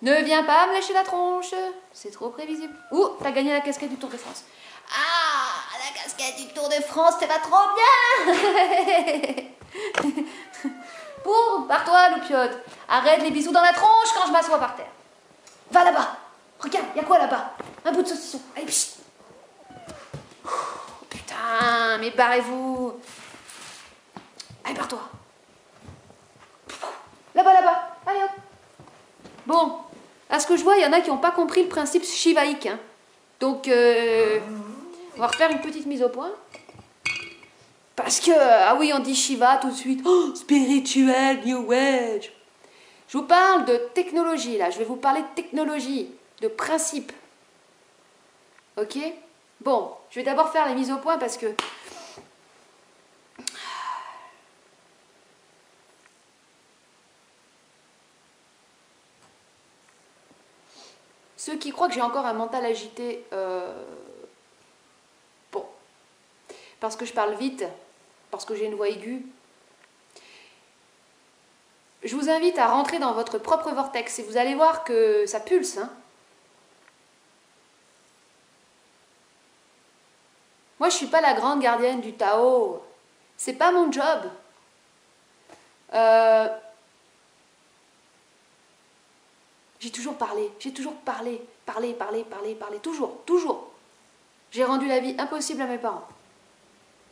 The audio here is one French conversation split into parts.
Ne viens pas me lécher la tronche, c'est trop prévisible. Ouh, t'as gagné la casquette du Tour de France. Ah, la casquette du Tour de France, ça va trop bien. Bon, pars-toi, loupiote. Arrête les bisous dans la tronche quand je m'assois par terre. Va là-bas. Regarde, y a quoi là-bas? Un bout de saucisson. Allez, pchit. Putain, mais barrez-vous. Allez, pars-toi. Là-bas, là-bas. Allez, hop. Bon, à ce que je vois, il y en a qui n'ont pas compris le principe shivaïque. Hein. Donc, on va refaire une petite mise au point. Parce que, ah oui, on dit Shiva tout de suite. Oh, spirituel, New Age. Je vous parle de technologie, là. Je vais vous parler de technologie, de principe. Ok? Bon, je vais d'abord faire la mise au point parce que... Ceux qui croient que j'ai encore un mental agité... Bon. Parce que je parle vite, parce que j'ai une voix aiguë. Je vous invite à rentrer dans votre propre vortex et vous allez voir que ça pulse, hein. Moi, je ne suis pas la grande gardienne du Tao. C'est pas mon job. J'ai toujours parlé, parlé, toujours. J'ai rendu la vie impossible à mes parents.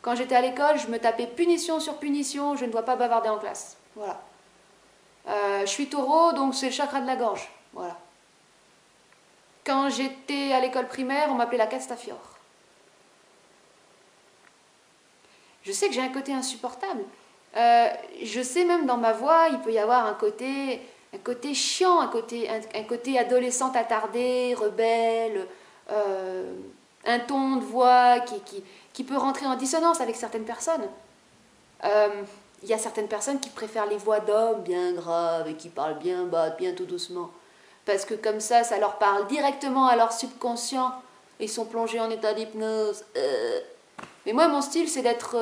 Quand j'étais à l'école, je me tapais punition sur punition, je ne dois pas bavarder en classe. Voilà. Je suis taureau, donc c'est le chakra de la gorge. Voilà. Quand j'étais à l'école primaire, on m'appelait la Castafiore. Je sais que j'ai un côté insupportable. Je sais même dans ma voix, il peut y avoir un côté chiant, un côté adolescente attardée, rebelle, un ton de voix qui peut rentrer en dissonance avec certaines personnes. Il y a certaines personnes qui préfèrent les voix d'hommes bien graves et qui parlent bien bas, bien tout doucement. Parce que comme ça leur parle directement à leur subconscient. Ils sont plongés en état d'hypnose. Mais moi, mon style, c'est d'être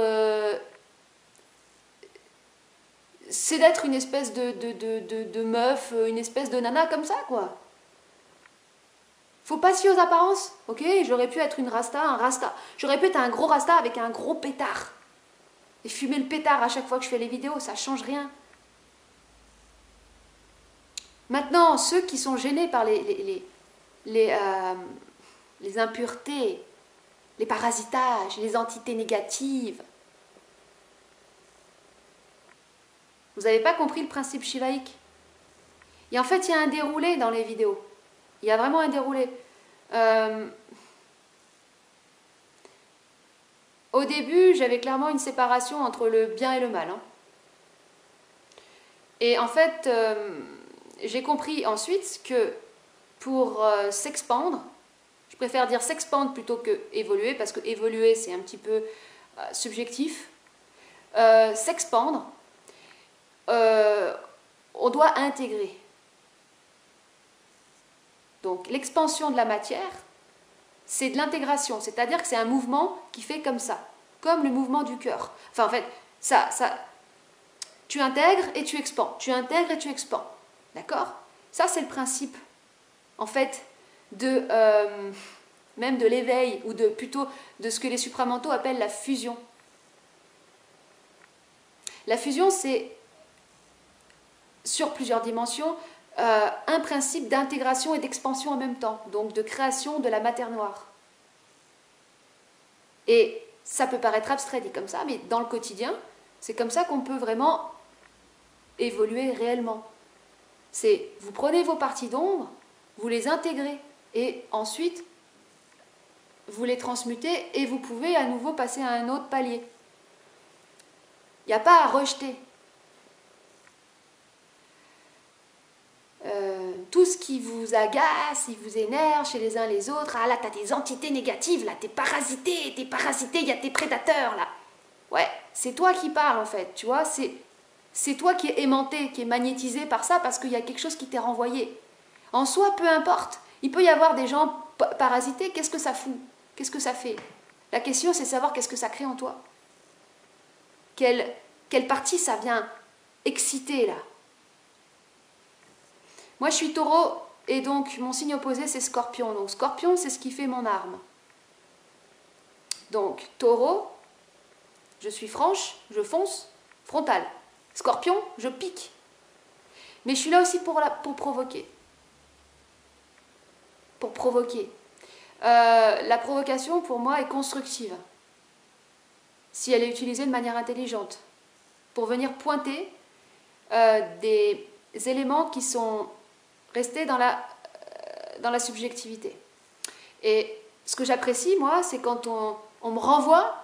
une espèce de meuf, une espèce de nana comme ça, quoi. Faut pas se fier aux apparences, ok? J'aurais pu être un rasta. J'aurais pu être un gros rasta avec un gros pétard. Et fumer le pétard à chaque fois que je fais les vidéos, ça change rien. Maintenant, ceux qui sont gênés par les impuretés, les parasitages, les entités négatives, vous n'avez pas compris le principe shivaïque. Et en fait, il y a un déroulé dans les vidéos. Il y a vraiment un déroulé. Au début, j'avais clairement une séparation entre le bien et le mal. Hein. Et en fait, j'ai compris ensuite que pour s'expandre, je préfère dire s'expandre plutôt que évoluer, parce que évoluer, c'est un petit peu subjectif. S'expandre, on doit intégrer. Donc l'expansion de la matière, c'est de l'intégration, c'est-à-dire que c'est un mouvement qui fait comme ça, comme le mouvement du cœur. Enfin en fait, tu intègres et tu expands, tu intègres et tu expands, d'accord? Ça c'est le principe, en fait, même de l'éveil, ou plutôt de ce que les supramentaux appellent la fusion. La fusion, c'est, sur plusieurs dimensions, un principe d'intégration et d'expansion en même temps, donc de création de la matière noire. Et ça peut paraître abstrait dit comme ça, mais dans le quotidien, c'est comme ça qu'on peut vraiment évoluer réellement. C'est, vous prenez vos parties d'ombre, vous les intégrez, et ensuite, vous les transmutez, et vous pouvez à nouveau passer à un autre palier. Il n'y a pas à rejeter. Tout ce qui vous agace, qui vous énerve chez les uns les autres, ah là t'as des entités négatives, là t'es parasité, il y a tes prédateurs là. Ouais, c'est toi qui parles en fait, tu vois, c'est toi qui es aimanté, qui est magnétisé par ça parce qu'il y a quelque chose qui t'est renvoyé. En soi, peu importe, il peut y avoir des gens parasités, qu'est-ce que ça fout? Qu'est-ce que ça fait? La question c'est savoir qu'est-ce que ça crée en toi. Quelle partie ça vient exciter là? Moi, je suis taureau, Et donc, mon signe opposé, c'est Scorpion. Donc, Scorpion, c'est ce qui fait mon arme. Donc, Taureau, je suis franche, je fonce, frontal. Scorpion, je pique. Mais je suis là aussi pour provoquer. Pour provoquer. La provocation, pour moi, est constructive. Si elle est utilisée de manière intelligente. Pour venir pointer des éléments qui sont restés dans la subjectivité. Et ce que j'apprécie, moi, c'est quand on me renvoie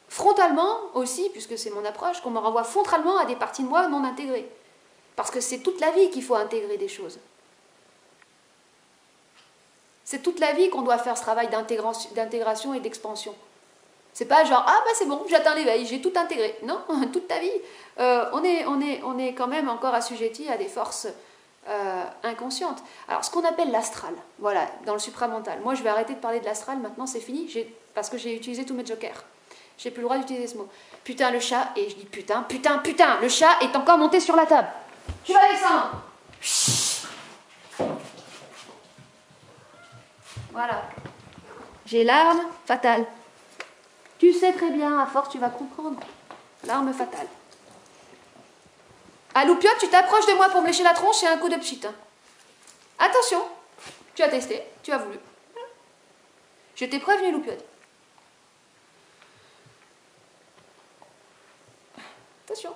frontalement aussi, puisque c'est mon approche, qu'on me renvoie frontalement à des parties de moi non intégrées. Parce que c'est toute la vie qu'il faut intégrer des choses. C'est toute la vie qu'on doit faire ce travail d'intégration et d'expansion. C'est pas genre, ah bah c'est bon, j'atteins l'éveil, j'ai tout intégré. Non, toute ta vie, on est quand même encore assujetti à des forces inconscientes. Alors, ce qu'on appelle l'astral, voilà, dans le supramental. Moi, je vais arrêter de parler de l'astral, maintenant c'est fini, parce que j'ai utilisé tous mes jokers. J'ai plus le droit d'utiliser ce mot. Putain, le chat, et je dis putain, le chat est encore monté sur la table. Tu vas descendre. Voilà. J'ai l'arme fatale. Tu sais très bien, à force tu vas comprendre. L'arme fatale. Ah, Loupiote, tu t'approches de moi pour me lécher la tronche, c'est un coup de pchit. Hein. Attention, tu as testé, tu as voulu. Je t'ai prévenu, Loupiote. Attention.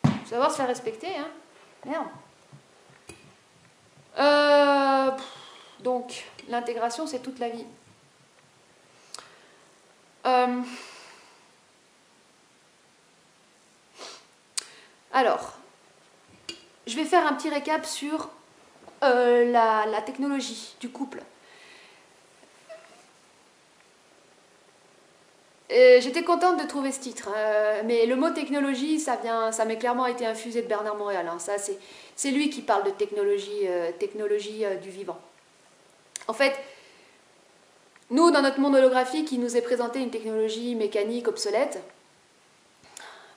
Faut savoir se faire respecter, hein. Merde. Donc, l'intégration, c'est toute la vie. Alors, je vais faire un petit récap sur la technologie du couple. J'étais contente de trouver ce titre, mais le mot technologie, ça m'est clairement été infusé de Bernard Montréal. Hein. Ça, c'est lui qui parle de technologie du vivant. En fait, nous, dans notre monde holographique, il nous est présenté une technologie mécanique obsolète.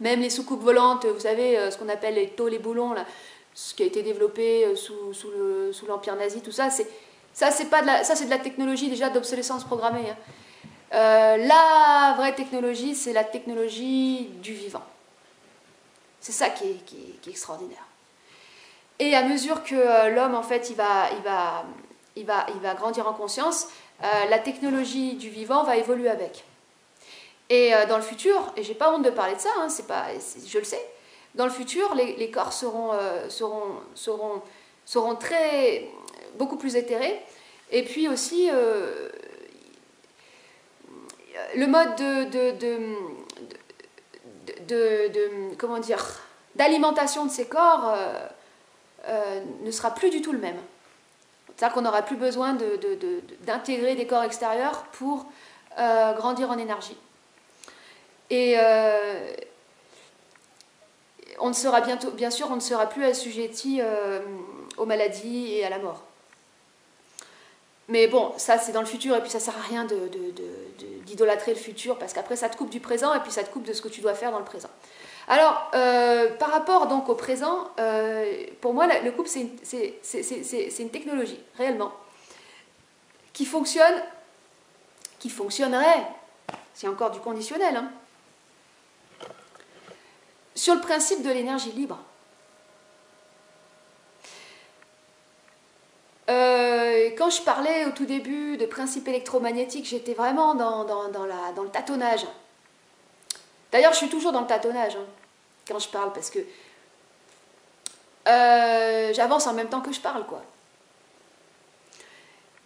Même les soucoupes volantes, vous savez, ce qu'on appelle les taux, les boulons, là, ce qui a été développé sous l'Empire nazi, tout ça, c'est de la technologie déjà d'obsolescence programmée. Hein. La vraie technologie, c'est la technologie du vivant. C'est ça qui est extraordinaire. Et à mesure que l'homme, en fait, il va grandir en conscience, la technologie du vivant va évoluer avec. Et dans le futur, et j'ai pas honte de parler de ça, hein, je le sais, dans le futur, les corps seront beaucoup plus éthérés, et puis aussi le mode comment dire, d'alimentation de ces corps ne sera plus du tout le même. C'est-à-dire qu'on n'aura plus besoin d'intégrer des corps extérieurs pour grandir en énergie. Et on ne sera bien sûr, on ne sera plus assujetti aux maladies et à la mort. Mais bon, ça c'est dans le futur, et puis ça sert à rien d'idolâtrer le futur, parce qu'après ça te coupe du présent, et puis ça te coupe de ce que tu dois faire dans le présent. Alors, par rapport donc au présent, pour moi le couple c'est une technologie, réellement, qui fonctionnerait, c'est encore du conditionnel, hein, sur le principe de l'énergie libre. Quand je parlais au tout début de principe électromagnétique, j'étais vraiment dans le tâtonnage. D'ailleurs, je suis toujours dans le tâtonnage hein, quand je parle, parce que j'avance en même temps que je parle, quoi.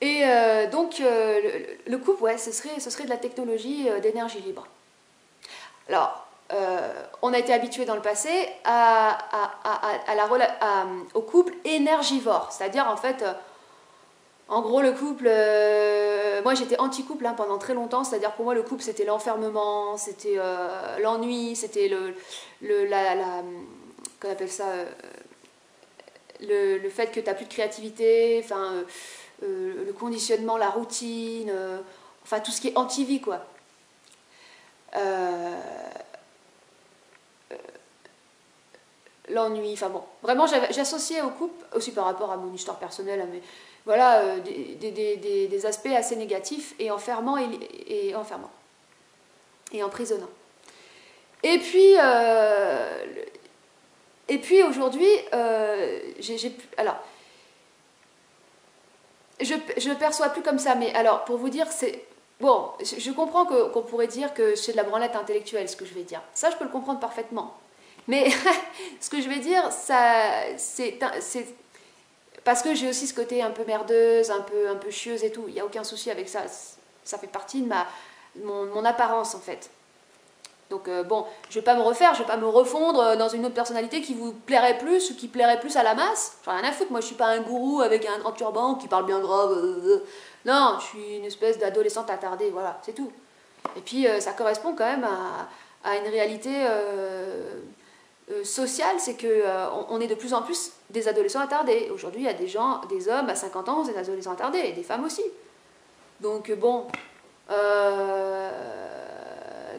Et donc, le couple, ouais, ce serait de la technologie d'énergie libre. Alors, on a été habitué dans le passé au couple énergivore, c'est-à-dire en fait, en gros le couple, moi j'étais anti-couple hein, pendant très longtemps, c'est-à-dire pour moi le couple c'était l'enfermement, c'était l'ennui, c'était qu'on appelle ça, le fait que tu n'as plus de créativité, enfin, le conditionnement, la routine, enfin tout ce qui est anti-vie quoi. l'ennui, enfin bon, vraiment j'associais au couple, aussi par rapport à mon histoire personnelle, mais voilà, des aspects assez négatifs et enfermants et enfermants et emprisonnants. Et puis aujourd'hui, alors, je le perçois plus comme ça, mais alors, pour vous dire, c'est... Bon, je comprends qu'on pourrait dire que c'est de la branlette intellectuelle, ce que je vais dire. Ça, je peux le comprendre parfaitement. Mais ce que je vais dire, c'est parce que j'ai aussi ce côté un peu merdeuse, un peu chieuse et tout. Il n'y a aucun souci avec ça. Ça fait partie de mon apparence, en fait. Donc bon, je ne vais pas me refaire, je ne vais pas me refondre dans une autre personnalité qui vous plairait plus ou qui plairait plus à la masse. J'en ai rien à foutre, moi je ne suis pas un gourou avec un grand turban qui parle bien grave. Non, je suis une espèce d'adolescente attardée, voilà, c'est tout. Et puis ça correspond quand même à une réalité sociale, c'est qu'on est de plus en plus des adolescents attardés. Aujourd'hui, il y a des hommes à 50 ans, des adolescents attardés, et des femmes aussi. Donc bon...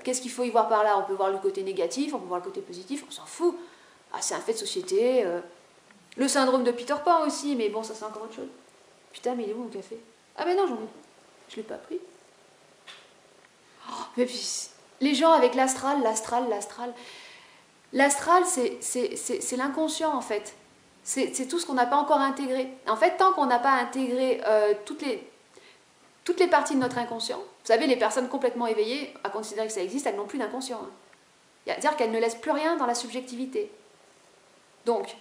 qu'est-ce qu'il faut y voir par là? On peut voir le côté négatif, on peut voir le côté positif, on s'en fout. Ah, c'est un fait de société. Le syndrome de Peter Pan aussi, mais bon, ça c'est encore autre chose. Putain, mais il est où mon café? Ah ben non, je l'ai pas pris. Oh, mais puis, les gens avec l'astral, c'est l'inconscient en fait. C'est tout ce qu'on n'a pas encore intégré. En fait, tant qu'on n'a pas intégré toutes les parties de notre inconscient, vous savez, les personnes complètement éveillées, à considérer que ça existe, elles n'ont plus d'inconscient. C'est-à-dire qu'elles ne laissent plus rien dans la subjectivité. Donc,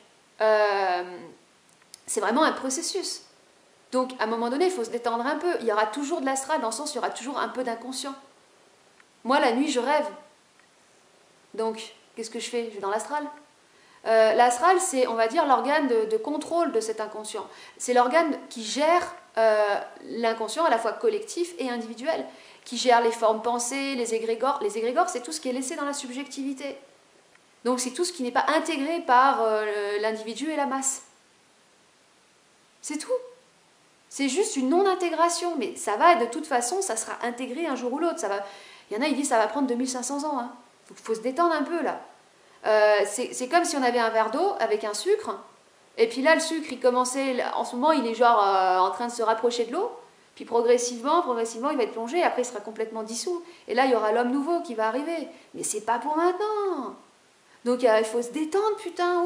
c'est vraiment un processus. Donc, à un moment donné, il faut se détendre un peu. Il y aura toujours de l'astral, dans le sens où il y aura toujours un peu d'inconscient. Moi, la nuit, je rêve. Donc, qu'est-ce que je fais? Je vais dans l'astral. L'astral, c'est, on va dire, l'organe de contrôle de cet inconscient. C'est l'organe qui gère l'inconscient à la fois collectif et individuel, qui gère les formes pensées, les égrégores. Les égrégores, c'est tout ce qui est laissé dans la subjectivité. Donc c'est tout ce qui n'est pas intégré par l'individu et la masse. C'est tout. C'est juste une non-intégration, mais ça va, de toute façon, ça sera intégré un jour ou l'autre. Il y en a, ils disent, ça va prendre 2500 ans. Hein. Donc il faut se détendre un peu, là. C'est comme si on avait un verre d'eau avec un sucre, et puis là, le sucre, il commençait, en ce moment, il est genre en train de se rapprocher de l'eau, puis progressivement, il va être plongé, et après, il sera complètement dissous. Et là, il y aura l'homme nouveau qui va arriver. Mais c'est pas pour maintenant. Donc, il faut se détendre, putain,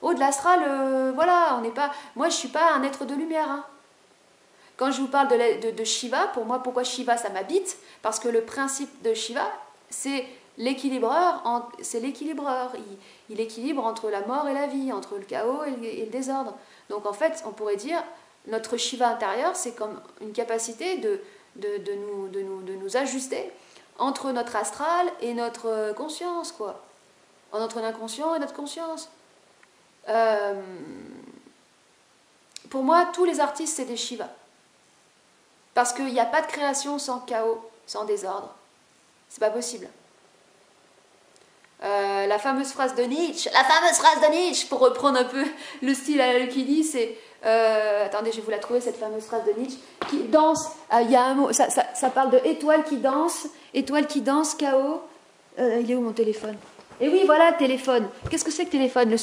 de l'astral, voilà, on n'est pas... Moi, je suis pas un être de lumière, hein. Quand je vous parle de Shiva, pour moi, pourquoi Shiva, ça m'habite? Parce que le principe de Shiva, c'est l'équilibreur. Il équilibre entre la mort et la vie, entre le chaos et le désordre. Donc en fait, on pourrait dire, notre Shiva intérieur, c'est comme une capacité de nous ajuster entre notre astral et notre conscience, quoi. Entre l'inconscient et notre conscience. Pour moi, tous les artistes, c'est des Shivas. Parce qu'il n'y a pas de création sans chaos, sans désordre. C'est pas possible. La fameuse phrase de Nietzsche, pour reprendre un peu le style à la Lucky Lee, c'est... attendez, je vais vous la trouver, cette fameuse phrase de Nietzsche. Qui danse, il y a un mot, ça parle de étoile qui danse, chaos. Il est où mon téléphone? Et oui, voilà, téléphone. Qu'est-ce que c'est que téléphone? Le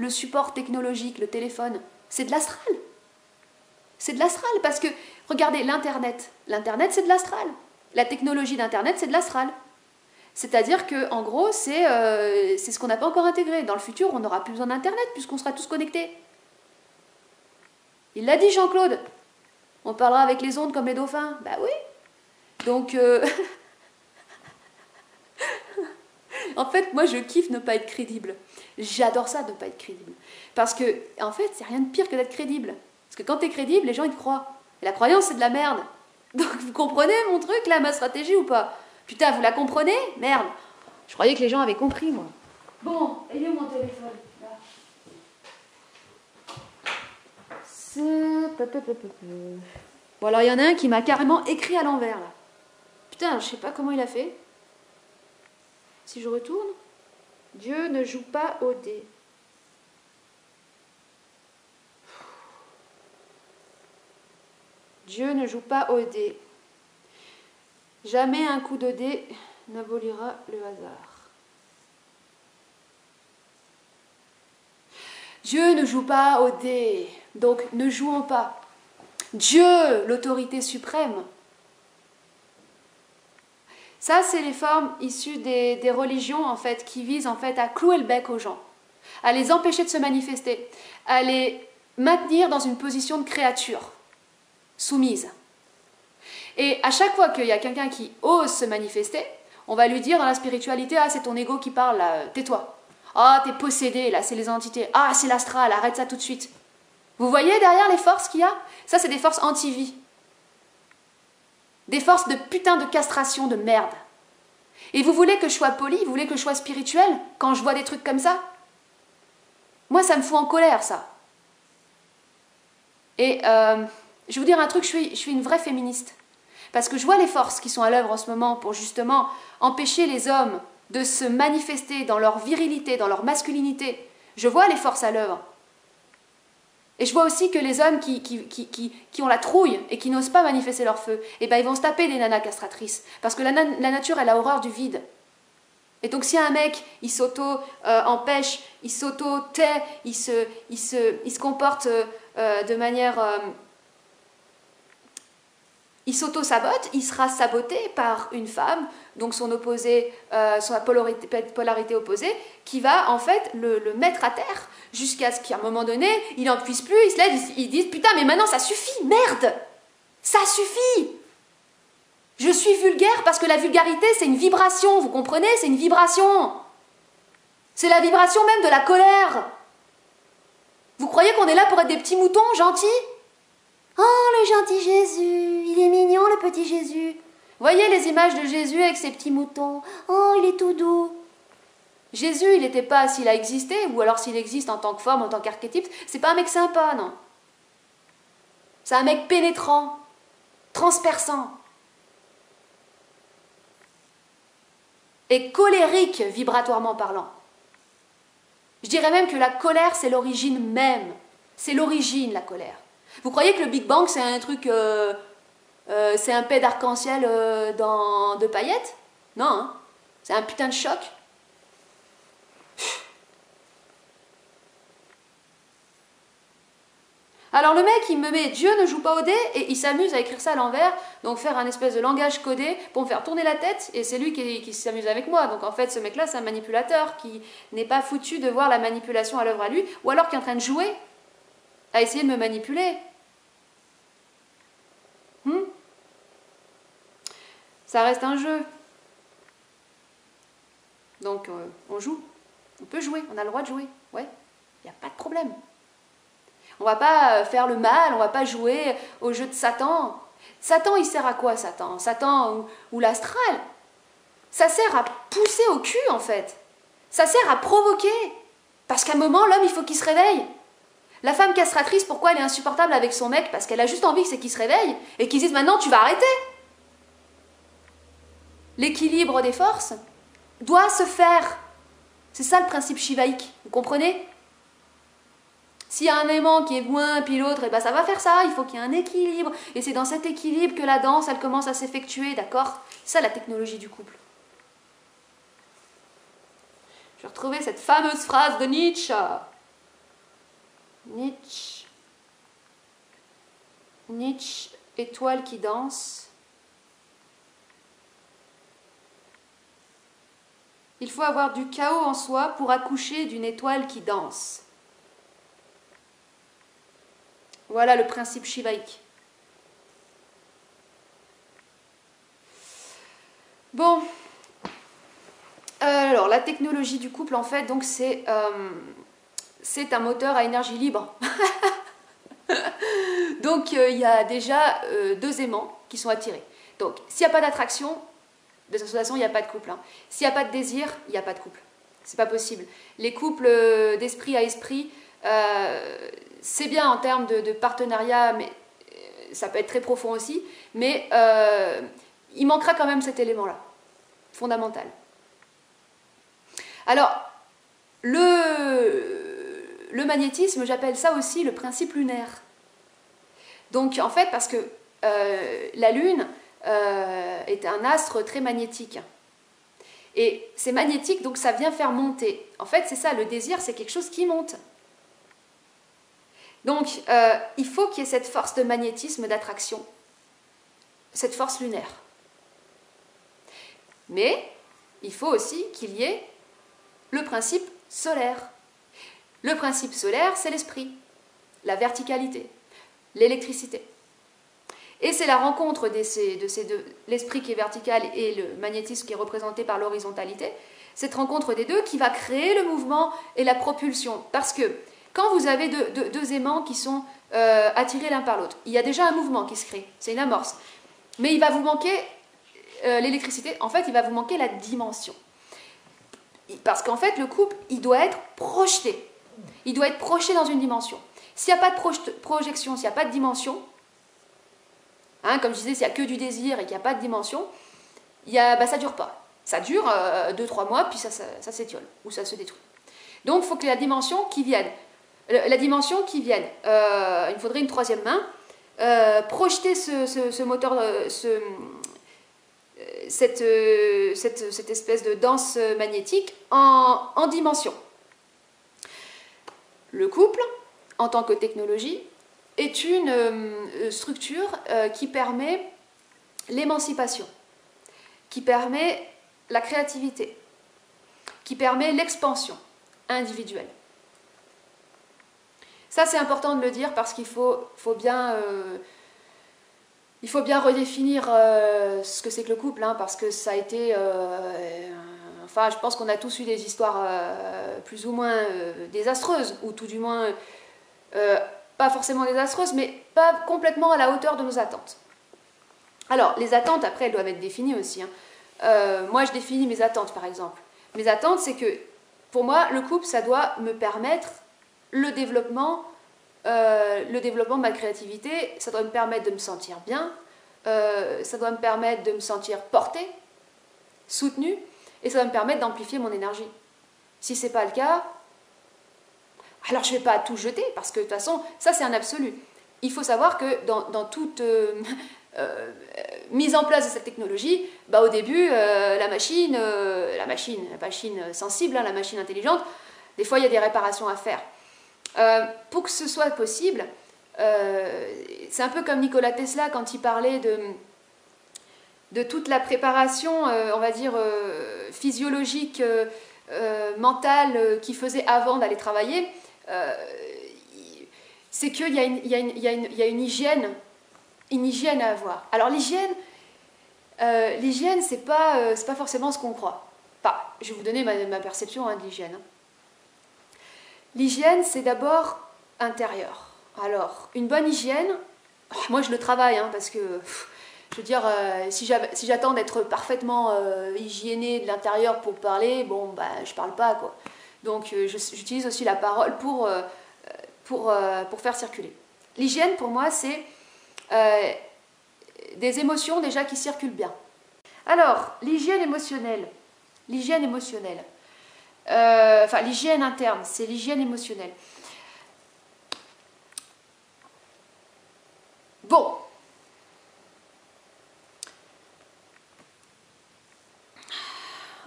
support technologique, le téléphone. C'est de l'astral. C'est de l'astral, parce que, regardez, l'Internet, c'est de l'astral. La technologie d'Internet, c'est de l'astral. C'est-à-dire que, en gros, c'est ce qu'on n'a pas encore intégré. Dans le futur, on n'aura plus besoin d'Internet, puisqu'on sera tous connectés. Il l'a dit, Jean-Claude. On parlera avec les ondes comme les dauphins. Bah oui. Donc, en fait, moi, je kiffe ne pas être crédible. J'adore ça, ne pas être crédible. Parce que, en fait, c'est rien de pire que d'être crédible. Parce que quand t'es crédible, les gens, ils te croient. Et la croyance, c'est de la merde. Donc, vous comprenez mon truc, là, ma stratégie ou pas? Putain, vous la comprenez? Merde. Je croyais que les gens avaient compris, moi. Bon, il est où mon téléphone? Là. Bon, alors, il y en a un qui m'a carrément écrit à l'envers, là. Putain, je sais pas comment il a fait. Si je retourne, Dieu ne joue pas au dé. Dieu ne joue pas au dé. Jamais un coup de dé n'abolira le hasard. Dieu ne joue pas au dé, donc ne jouons pas. Dieu, l'autorité suprême. Ça, c'est les formes issues des religions, en fait, qui visent, en fait, à clouer le bec aux gens, à les empêcher de se manifester, à les maintenir dans une position de créature, soumise. Et à chaque fois qu'il y a quelqu'un qui ose se manifester, on va lui dire dans la spiritualité, ah, c'est ton ego qui parle, là, tais-toi. Ah, t'es possédé, là, c'est les entités. Ah, c'est l'astral, arrête ça tout de suite. Vous voyez derrière les forces qu'il y a? Ça, c'est des forces anti-vie. Des forces de putain de castration de merde. Et vous voulez que je sois poli, vous voulez que je sois spirituel quand je vois des trucs comme ça? Moi, ça me fout en colère, ça. Et je vais vous dire un truc, je suis une vraie féministe. Parce que je vois les forces qui sont à l'œuvre en ce moment pour justement empêcher les hommes de se manifester dans leur virilité, dans leur masculinité. Je vois les forces à l'œuvre. Et je vois aussi que les hommes qui ont la trouille et qui n'osent pas manifester leur feu, eh ben ils vont se taper des nanas castratrices. Parce que la nature, elle a horreur du vide. Et donc si un mec, il s'auto-empêche, il s'auto-tait, il se comporte de manière... il s'auto-sabote, il sera saboté par une femme, donc son opposé, sa polarité opposée, qui va en fait le mettre à terre, jusqu'à ce qu'à un moment donné, il n'en puisse plus, il se lève, il dit « Putain, mais maintenant ça suffit, merde! Ça suffit !» Je suis vulgaire parce que la vulgarité, c'est une vibration, vous comprenez? C'est une vibration. C'est la vibration même de la colère. Vous croyez qu'on est là pour être des petits moutons gentils? Oh, le gentil Jésus, il est mignon le petit Jésus. Voyez les images de Jésus avec ses petits moutons. Oh, il est tout doux. Jésus, il n'était pas, s'il a existé, ou alors s'il existe en tant que forme, en tant qu'archétype, c'est pas un mec sympa, non. C'est un mec pénétrant, transperçant. Et colérique, vibratoirement parlant. Je dirais même que la colère, c'est l'origine même. C'est l'origine, la colère. Vous croyez que le Big Bang, c'est un truc... c'est un paix d'arc-en-ciel de paillettes? Non, hein. C'est un putain de choc. Alors le mec, il me met « Dieu ne joue pas au dé » et il s'amuse à écrire ça à l'envers, donc faire un espèce de langage codé pour me faire tourner la tête, et c'est lui qui s'amuse avec moi. Donc en fait, ce mec-là, c'est un manipulateur qui n'est pas foutu de voir la manipulation à l'œuvre à lui, ou alors qui est en train de jouer à essayer de me manipuler. Ça reste un jeu. Donc on joue. On peut jouer, on a le droit de jouer. Ouais, il n'y a pas de problème. On va pas faire le mal, on va pas jouer au jeu de Satan. Satan, il sert à quoi, Satan? Satan ou l'astral? Ça sert à pousser au cul, en fait. Ça sert à provoquer. Parce qu'à un moment, l'homme, il faut qu'il se réveille. La femme castratrice, pourquoi elle est insupportable avec son mec? Parce qu'elle a juste envie que c'est qu'il se réveille et qu'il dise maintenant, tu vas arrêter. L'équilibre des forces doit se faire. C'est ça le principe shivaïque, vous comprenez? S'il y a un aimant qui est loin, puis l'autre, et ben ça va faire ça, il faut qu'il y ait un équilibre. Et c'est dans cet équilibre que la danse, elle commence à s'effectuer, d'accord? C'est ça la technologie du couple. Je vais retrouver cette fameuse phrase de Nietzsche. Nietzsche, étoile qui danse. Il faut avoir du chaos en soi pour accoucher d'une étoile qui danse. Voilà le principe shivaïque. Bon. Alors, la technologie du couple, en fait, donc c'est un moteur à énergie libre. Donc, il y a déjà deux aimants qui sont attirés. Donc, s'il n'y a pas d'attraction, de toute façon, il n'y a pas de couple. Hein. S'il n'y a pas de désir, il n'y a pas de couple. C'est pas possible. Les couples d'esprit à esprit, c'est bien en termes de partenariat, mais ça peut être très profond aussi. Mais il manquera quand même cet élément-là, fondamental. Alors, le magnétisme, j'appelle ça aussi le principe lunaire. Donc, en fait, parce que la Lune est un astre très magnétique. Et c'est magnétique, donc ça vient faire monter. En fait, c'est ça, le désir, c'est quelque chose qui monte. Donc, il faut qu'il y ait cette force de magnétisme, d'attraction, cette force lunaire. Mais il faut aussi qu'il y ait le principe solaire. Le principe solaire, c'est l'esprit, la verticalité, l'électricité. Et c'est la rencontre de ces deux, l'esprit qui est vertical et le magnétisme qui est représenté par l'horizontalité, cette rencontre des deux qui va créer le mouvement et la propulsion. Parce que quand vous avez deux aimants qui sont attirés l'un par l'autre, il y a déjà un mouvement qui se crée, c'est une amorce. Mais il va vous manquer l'électricité, en fait il va vous manquer la dimension. Parce qu'en fait le couple, il doit être projeté. Il doit être projeté dans une dimension. S'il n'y a pas de projection, s'il n'y a pas de dimension, hein, comme je disais, s'il n'y a que du désir et qu'il n'y a pas de dimension, ça ne dure pas. Ça dure 2-3 mois, puis ça s'étiole, ou ça se détruit. Donc il faut que la dimension qui vienne, il me faudrait une troisième main, projeter ce moteur, cette espèce de danse magnétique en dimension. Le couple, en tant que technologie, est une structure qui permet l'émancipation, qui permet la créativité, qui permet l'expansion individuelle. Ça, c'est important de le dire parce qu'il faut bien redéfinir ce que c'est que le couple, hein, parce que ça a été... enfin, je pense qu'on a tous eu des histoires plus ou moins désastreuses, ou tout du moins, pas forcément désastreuses, mais pas complètement à la hauteur de nos attentes. Alors, les attentes, après, elles doivent être définies aussi. Hein. Moi, je définis mes attentes, par exemple. Mes attentes, c'est que, pour moi, le couple, ça doit me permettre le développement de ma créativité, ça doit me permettre de me sentir bien, ça doit me permettre de me sentir portée, soutenue, et ça va me permettre d'amplifier mon énergie. Si ce n'est pas le cas, alors je ne vais pas tout jeter, parce que de toute façon, ça c'est un absolu. Il faut savoir que dans toute mise en place de cette technologie, au début, la machine sensible, hein, la machine intelligente, des fois il y a des réparations à faire. Pour que ce soit possible, c'est un peu comme Nikola Tesla quand il parlait de toute la préparation, on va dire, physiologique, mentale qu'il faisait avant d'aller travailler. C'est qu'il y a une hygiène à avoir. Alors l'hygiène, c'est pas forcément ce qu'on croit. Enfin, je vais vous donner ma perception de l'hygiène. Hein. L'hygiène, c'est d'abord intérieur. Alors, une bonne hygiène, moi je le travaille, hein, parce que, je veux dire, si j'attends d'être parfaitement hygiénée de l'intérieur pour parler, bon, je parle pas, quoi. Donc, j'utilise aussi la parole pour faire circuler. L'hygiène, pour moi, c'est des émotions déjà qui circulent bien. Alors, l'hygiène émotionnelle. L'hygiène interne, c'est l'hygiène émotionnelle. Bon.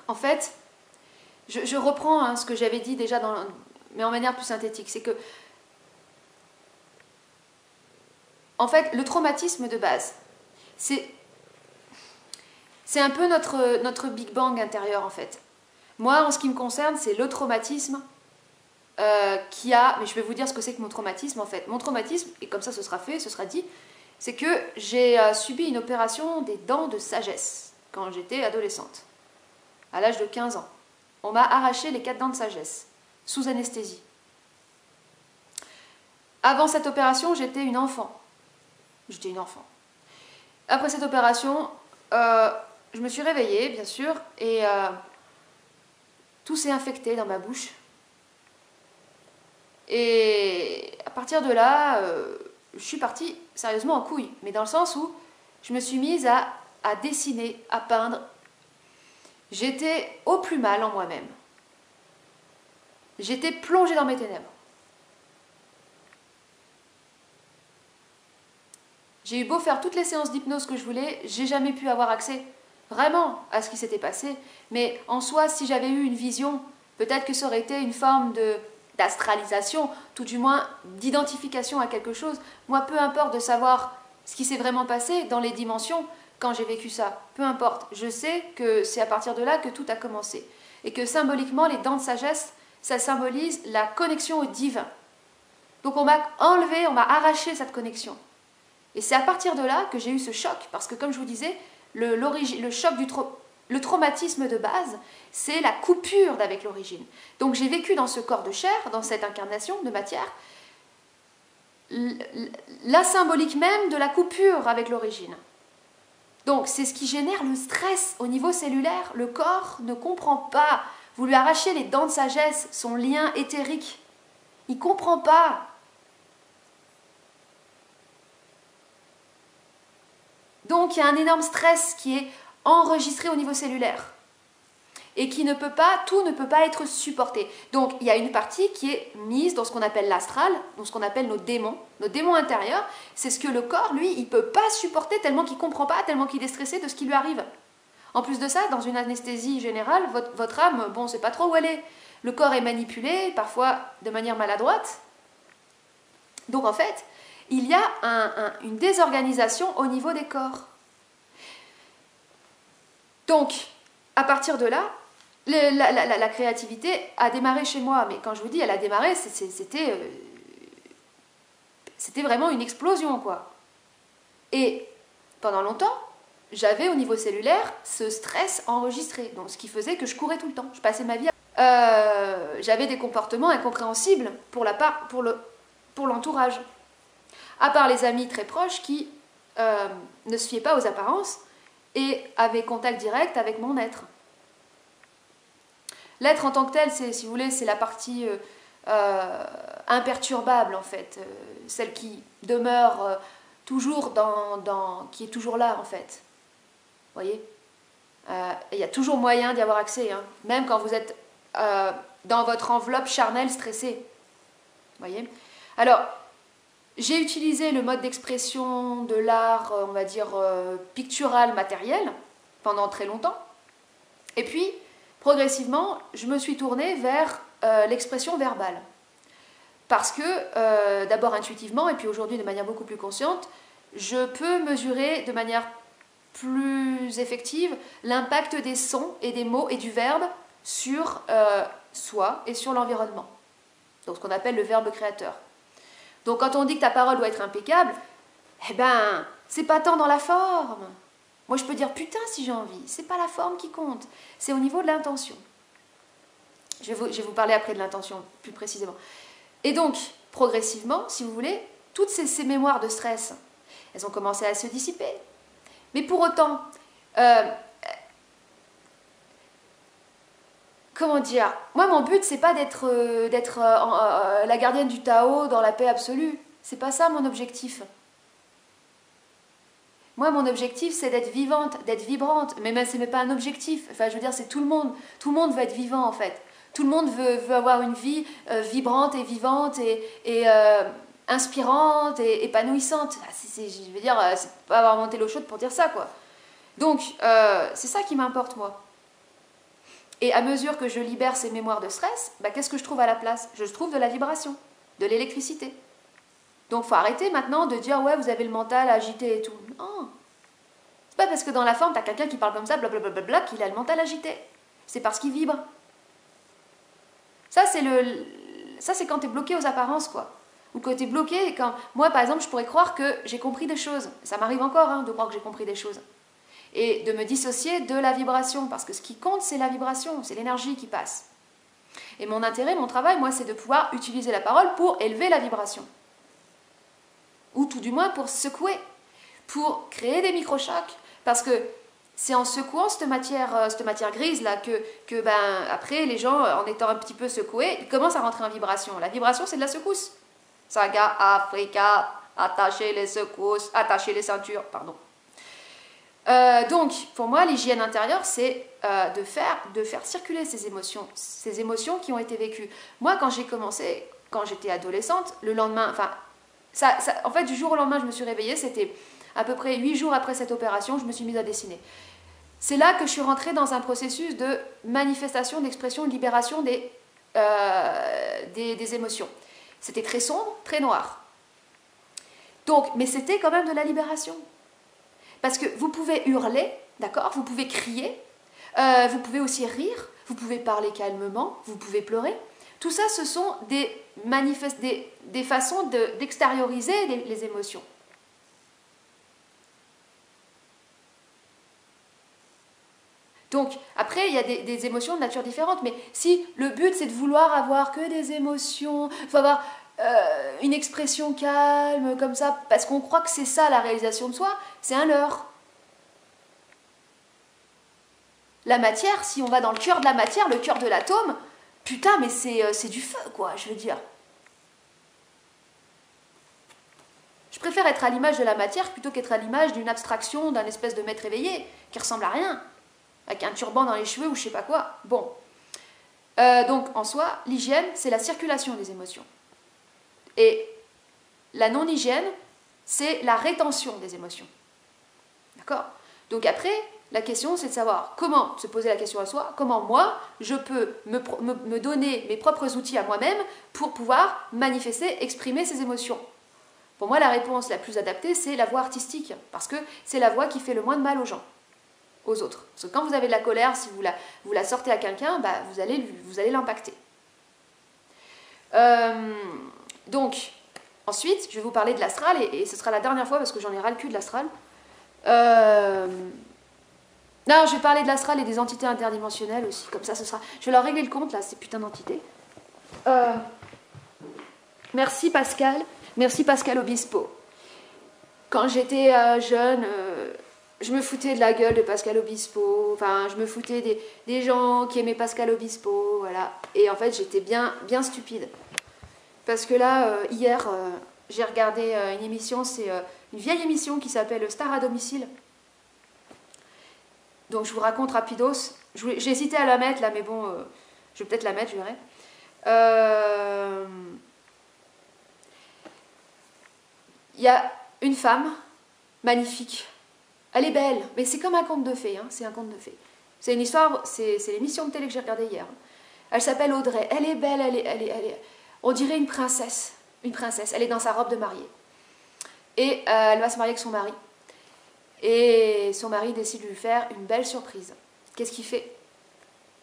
En fait, je reprends ce que j'avais dit déjà, mais en manière plus synthétique. C'est que, en fait, le traumatisme de base, c'est un peu notre Big Bang intérieur, en fait. Moi, en ce qui me concerne, c'est le traumatisme mais je vais vous dire ce que c'est que mon traumatisme, en fait. Mon traumatisme, et comme ça ce sera fait, ce sera dit, c'est que j'ai subi une opération des dents de sagesse quand j'étais adolescente, à l'âge de 15 ans. On m'a arraché les 4 dents de sagesse, sous anesthésie. Avant cette opération, j'étais une enfant. Après cette opération, je me suis réveillée, bien sûr, et tout s'est infecté dans ma bouche. Et à partir de là, je suis partie sérieusement en couille, mais dans le sens où je me suis mise à dessiner, à peindre. J'étais au plus mal en moi-même. J'étais plongée dans mes ténèbres. J'ai eu beau faire toutes les séances d'hypnose que je voulais, j'ai jamais pu avoir accès vraiment à ce qui s'était passé. Mais en soi, si j'avais eu une vision, peut-être que ça aurait été une forme d'astralisation, tout du moins d'identification à quelque chose. Moi, peu importe de savoir ce qui s'est vraiment passé dans les dimensions quand j'ai vécu ça. Peu importe. Je sais que c'est à partir de là que tout a commencé. Et que symboliquement, les dents de sagesse, ça symbolise la connexion au divin. Donc on m'a enlevé, on m'a arraché cette connexion. Et c'est à partir de là que j'ai eu ce choc. Parce que comme je vous disais, le choc le traumatisme de base, c'est la coupure d'avec l'origine. Donc j'ai vécu dans ce corps de chair, dans cette incarnation de matière, la symbolique même de la coupure avec l'origine. Donc c'est ce qui génère le stress au niveau cellulaire. Le corps ne comprend pas. Vous lui arrachez les dents de sagesse, son lien éthérique. Il ne comprend pas. Donc il y a un énorme stress qui est enregistré au niveau cellulaire et qui ne peut pas, tout ne peut pas être supporté. Donc il y a une partie qui est mise dans ce qu'on appelle l'astral, dans ce qu'on appelle nos démons intérieurs. C'est ce que le corps, lui, il ne peut pas supporter tellement qu'il ne comprend pas, tellement qu'il est stressé de ce qui lui arrive. En plus de ça, dans une anesthésie générale, votre âme, bon, on ne sait pas trop où elle est. Le corps est manipulé, parfois de manière maladroite. Donc en fait, il y a une désorganisation au niveau des corps. Donc, à partir de là, la créativité a démarré chez moi. Mais quand je vous dis elle a démarré, c'était vraiment une explosion, quoi. Et pendant longtemps, j'avais au niveau cellulaire ce stress enregistré. Donc, ce qui faisait que je courais tout le temps. Je passais ma vie j'avais des comportements incompréhensibles pour l'entourage. À part les amis très proches qui ne se fiaient pas aux apparences et avaient contact direct avec mon être. L'être en tant que tel, si vous voulez, c'est la partie imperturbable, en fait. Celle qui demeure toujours qui est toujours là, en fait. Vous voyez ? Il y a toujours moyen d'y avoir accès, hein, même quand vous êtes dans votre enveloppe charnelle stressée. Vous voyez ? Alors, j'ai utilisé le mode d'expression de l'art, on va dire, pictural, matériel, pendant très longtemps. Et puis, progressivement, je me suis tournée vers l'expression verbale. Parce que, d'abord intuitivement, et puis aujourd'hui de manière beaucoup plus consciente, je peux mesurer de manière plus effective l'impact des sons et des mots et du verbe sur soi et sur l'environnement. Donc ce qu'on appelle le verbe créateur. Donc quand on dit que ta parole doit être impeccable, eh ben, c'est pas tant dans la forme. Moi je peux dire putain si j'ai envie, c'est pas la forme qui compte, c'est au niveau de l'intention. Je vais vous parler après de l'intention plus précisément. Et donc, progressivement, si vous voulez, toutes ces mémoires de stress, elles ont commencé à se dissiper. Mais pour autant, comment dire, moi mon but c'est pas d'être la gardienne du Tao dans la paix absolue. C'est pas ça mon objectif. Moi mon objectif c'est d'être vivante, d'être vibrante. Mais c'est même pas un objectif. Enfin je veux dire c'est tout le monde. Tout le monde veut être vivant en fait. Tout le monde veut avoir une vie vibrante et vivante et inspirante et épanouissante. Je veux dire, c'est pas avoir monté l'eau chaude pour dire ça, quoi. Donc, c'est ça qui m'importe, moi. Et à mesure que je libère ces mémoires de stress, bah, qu'est-ce que je trouve à la place? Je trouve de la vibration, de l'électricité. Donc, il faut arrêter maintenant de dire, ouais, vous avez le mental agité et tout. Non. C'est pas parce que dans la forme, t'as quelqu'un qui parle comme ça, blablabla, qu'il a le mental agité. C'est parce qu'il vibre. Ça, c'est quand t'es bloqué aux apparences, quoi. Ou que t'es bloqué, quand... Moi, par exemple, je pourrais croire que j'ai compris des choses. Ça m'arrive encore, hein, de croire que j'ai compris des choses. Et de me dissocier de la vibration. Parce que ce qui compte, c'est la vibration, c'est l'énergie qui passe. Et mon intérêt, mon travail, moi, c'est de pouvoir utiliser la parole pour élever la vibration. Ou tout du moins pour secouer. Pour créer des microchocs. Parce que c'est en secouant cette matière grise là que ben, après les gens, en étant un petit peu secoués, ils commencent à rentrer en vibration. La vibration, c'est de la secousse. Saga Africa, attachez les secousses, attachez les ceintures, pardon. Donc, pour moi, l'hygiène intérieure, c'est de faire circuler ces émotions qui ont été vécues. Moi, quand j'ai commencé, quand j'étais adolescente, le lendemain, enfin, en fait, du jour au lendemain, je me suis réveillée, c'était à peu près 8 jours après cette opération, je me suis mise à dessiner. C'est là que je suis rentrée dans un processus de manifestation, d'expression, de libération des des émotions. C'était très sombre, très noir. Donc, mais c'était quand même de la libération. Parce que vous pouvez hurler, d'accord? Vous pouvez crier, vous pouvez aussi rire, vous pouvez parler calmement, vous pouvez pleurer. Tout ça, ce sont des façons d'extérioriser les émotions. Donc, après, il y a des émotions de nature différente, mais si le but, c'est de vouloir avoir que des émotions, il faut avoir une expression calme, comme ça, parce qu'on croit que c'est ça la réalisation de soi, c'est un leurre. La matière, si on va dans le cœur de la matière, le cœur de l'atome, putain, mais c'est du feu, quoi, je veux dire. Je préfère être à l'image de la matière plutôt qu'être à l'image d'une abstraction, d'un espèce de maître éveillé, qui ressemble à rien, avec un turban dans les cheveux ou je sais pas quoi. Bon. Donc, en soi, l'hygiène, c'est la circulation des émotions. Et la non-hygiène, c'est la rétention des émotions. D'accord? Donc après, la question, c'est de savoir comment se poser la question à soi, comment moi, je peux me donner mes propres outils à moi-même pour pouvoir manifester, exprimer ces émotions. Pour moi, la réponse la plus adaptée, c'est la voie artistique, parce que c'est la voie qui fait le moins de mal aux gens, aux autres. Parce que quand vous avez de la colère, si vous la sortez à quelqu'un, bah, vous allez l'impacter. Donc, ensuite, je vais vous parler de l'astral, et ce sera la dernière fois, parce que j'en ai ras le cul de l'astral. Non, je vais parler de l'astral et des entités interdimensionnelles aussi, comme ça ce sera... Je vais leur régler le compte, là, ces putains d'entités. Merci Pascal Obispo. Quand j'étais jeune, je me foutais de la gueule de Pascal Obispo, enfin, je me foutais des gens qui aimaient Pascal Obispo, voilà. Et en fait, j'étais bien stupide. Parce que là, hier, j'ai regardé une émission, c'est une vieille émission qui s'appelle Star à domicile. Donc je vous raconte rapidos. J'ai hésité à la mettre là, mais bon, je vais peut-être la mettre, je verrai. Il y a une femme magnifique. Elle est belle, mais c'est comme un conte de fées. Hein, c'est un conte de fées. C'est une histoire, c'est l'émission de télé que j'ai regardée hier. Elle s'appelle Audrey. Elle est belle, on dirait une princesse. Une princesse. Elle est dans sa robe de mariée. Et elle va se marier avec son mari. Et son mari décide de lui faire une belle surprise. Qu'est-ce qu'il fait?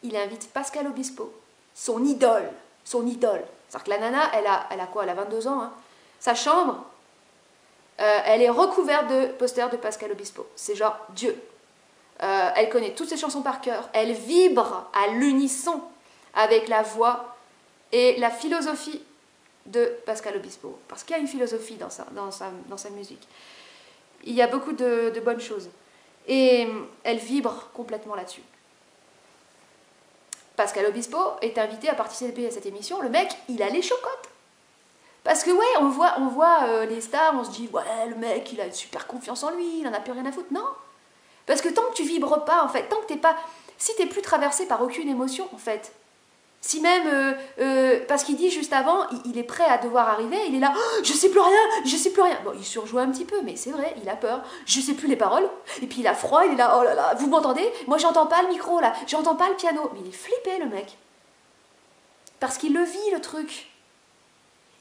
Il invite Pascal Obispo, son idole. Son idole. C'est-à-dire que la nana, elle a quoi? Elle a 22 ans. Hein. Sa chambre, elle est recouverte de posters de Pascal Obispo. C'est genre Dieu. Elle connaît toutes ses chansons par cœur. Elle vibre à l'unisson avec la voix et la philosophie de Pascal Obispo. Parce qu'il y a une philosophie dans sa musique. Il y a beaucoup de bonnes choses. Et elle vibre complètement là-dessus. Pascal Obispo est invité à participer à cette émission. Le mec, il a les chocottes. Parce que ouais, on voit les stars, on se dit, ouais, le mec, il a une super confiance en lui, il en a plus rien à foutre. Non. Parce que tant que tu vibres pas, en fait, tant que t'es pas... Si t'es plus traversé par aucune émotion, en fait, si même, parce qu'il dit juste avant, il est prêt à devoir arriver, il est là, oh, je sais plus rien. Bon, il surjoue un petit peu, mais c'est vrai, il a peur, je sais plus les paroles, et puis il a froid, il est là, oh là là, vous m'entendez? Moi j'entends pas le micro là, j'entends pas le piano, mais il est flippé le mec. Parce qu'il le vit le truc.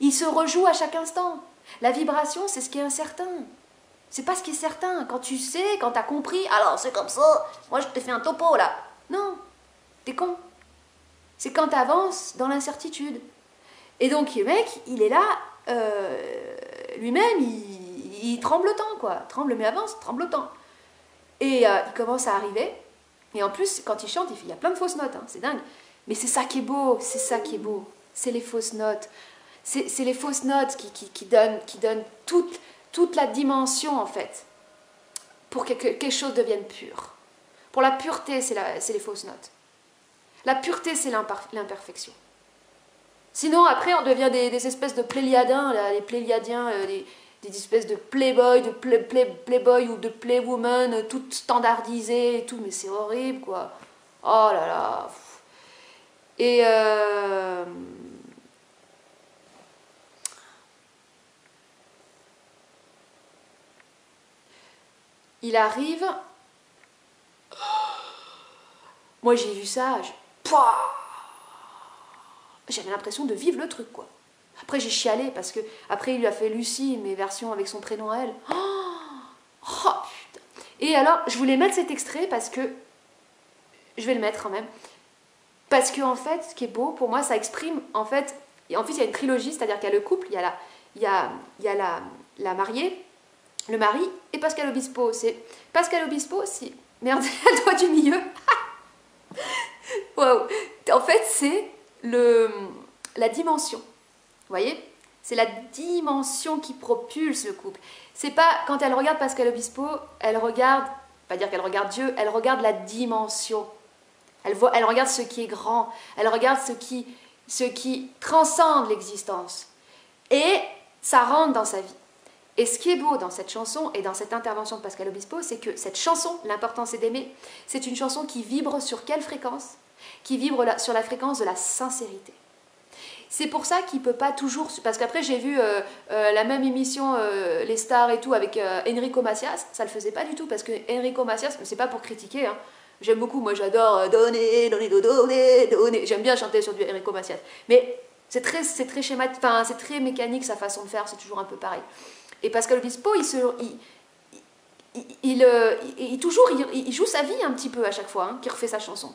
Il se rejoue à chaque instant. La vibration, c'est ce qui est incertain. C'est pas ce qui est certain. Quand tu sais, quand t'as compris, alors c'est comme ça, moi je te fais un topo là. Non, t'es con. C'est quand tu avances dans l'incertitude. Et donc le mec, il est là, lui-même, il tremble autant, quoi. Tremble mais avance, tremble autant. Et il commence à arriver. Et en plus, quand il chante, il y a plein de fausses notes, hein, c'est dingue. Mais c'est ça qui est beau, c'est ça qui est beau. C'est les fausses notes. C'est les fausses notes qui donnent toute la dimension, en fait, pour que quelque chose devienne pur. Pour la pureté, c'est les fausses notes. La pureté, c'est l'imperfection. Sinon, après, on devient des espèces de pléiadiens, là, les pléiadiens, des espèces de playboy, de playboy ou de playwoman, toutes standardisées et tout, mais c'est horrible, quoi. Oh là là. Et il arrive. Moi, j'ai vu ça. j'avais l'impression de vivre le truc, quoi. Après, j'ai chialé, parce que après il lui a fait Lucie, mes versions avec son prénom à elle. Oh, putain. Et alors, je voulais mettre cet extrait, parce que... Je vais le mettre quand même. Parce que, en fait, ce qui est beau, pour moi, ça exprime, en fait, il y a une trilogie, c'est-à-dire qu'il y a le couple, il y a la mariée, le mari, et Pascal Obispo. C'est Pascal Obispo, si... Merde, le doigt du milieu. Waouh. En fait, c'est la dimension. Vous voyez? C'est la dimension qui propulse le couple. C'est pas, quand elle regarde Pascal Obispo, elle regarde, pas dire qu'elle regarde Dieu, elle regarde la dimension. Elle regarde ce qui est grand, elle regarde ce qui transcende l'existence. Et ça rentre dans sa vie. Et ce qui est beau dans cette chanson et dans cette intervention de Pascal Obispo, c'est que cette chanson, L'important c'est d'aimer, c'est une chanson qui vibre sur quelle fréquence? Qui vibre sur la fréquence de la sincérité. C'est pour ça qu'il ne peut pas toujours... Parce qu'après, j'ai vu la même émission, Les Stars et tout, avec Enrico Macias. Ça ne le faisait pas du tout, parce que Enrico Macias, c'est pas pour critiquer, hein. J'aime beaucoup, moi j'adore donner, donner, donner, donner. J'aime bien chanter sur du Enrico Macias. Mais c'est très schématique, enfin, c'est très mécanique sa façon de faire, c'est toujours un peu pareil. Et Pascal Obispo, il joue sa vie un petit peu à chaque fois, hein, qu'il refait sa chanson.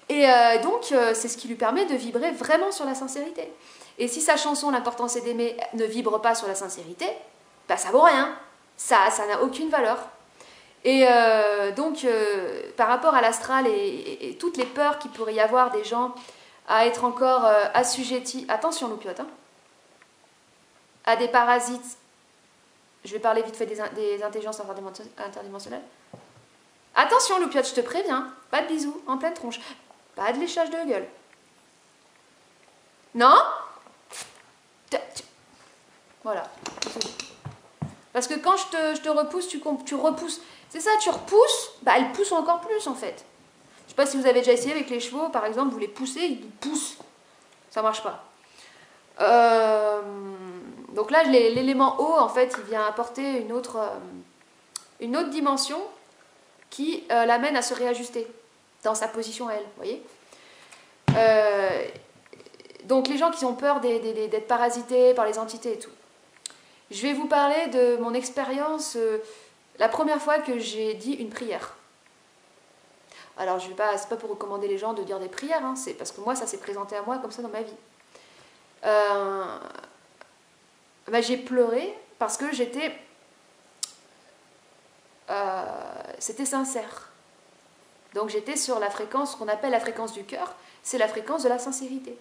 Et donc, c'est ce qui lui permet de vibrer vraiment sur la sincérité. Et si sa chanson, L'important c'est d'aimer, ne vibre pas sur la sincérité, bah ça vaut rien. Ça n'a aucune valeur. Et donc, par rapport à l'astral et toutes les peurs qu'il pourrait y avoir des gens à être encore assujettis, attention loupiote, hein, à des parasites, je vais parler vite fait des intelligences interdimensionnelles. Attention loupiote, je te préviens, pas de bisous en pleine tronche. Pas de léchage de gueule. Non? Voilà. Parce que quand je te repousse, tu repousses. C'est ça, tu repousses, bah elles poussent encore plus en fait. Je sais pas si vous avez déjà essayé avec les chevaux, par exemple, vous les poussez, ils poussent. Ça marche pas. Donc là, l'élément eau, en fait, il vient apporter une autre dimension qui l'amène à se réajuster dans sa position à elle, vous voyez. Donc les gens qui ont peur d'être parasités par les entités et tout. Je vais vous parler de mon expérience la première fois que j'ai dit une prière. Alors c'est pas pour recommander les gens de dire des prières, hein, c'est parce que moi ça s'est présenté à moi comme ça dans ma vie. Bah, j'ai pleuré parce que c'était sincère. Donc j'étais sur la fréquence qu'on appelle la fréquence du cœur, c'est la fréquence de la sincérité.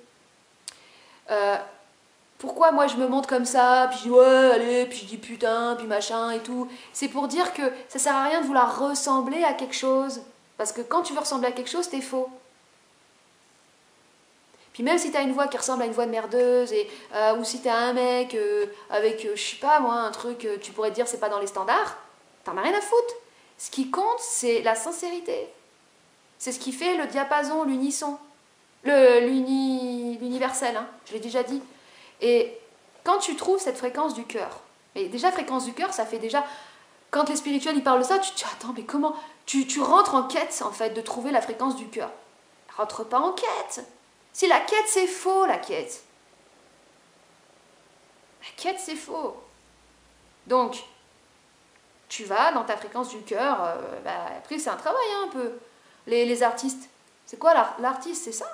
Pourquoi moi je me montre comme ça, puis je dis ouais, allez, puis je dis putain, puis machin et tout. C'est pour dire que ça sert à rien de vouloir ressembler à quelque chose. Parce que quand tu veux ressembler à quelque chose, t'es faux. Puis même si t'as une voix qui ressemble à une voix de merdeuse, ou si t'as un mec avec, je sais pas moi, un truc, tu pourrais te dire c'est pas dans les standards, t'en as rien à foutre. Ce qui compte, c'est la sincérité. C'est ce qui fait le diapason, l'unisson, l'universel, hein, je l'ai déjà dit. Et quand tu trouves cette fréquence du cœur, et déjà fréquence du cœur, ça fait déjà, quand les spirituels ils parlent de ça, tu te dis attends mais comment, tu rentres en quête en fait de trouver la fréquence du cœur. Rentre pas en quête. Si la quête c'est faux, la quête. La quête c'est faux. Donc, tu vas dans ta fréquence du cœur, après c'est un travail hein, un peu. Les artistes, c'est quoi l'artiste? C'est ça.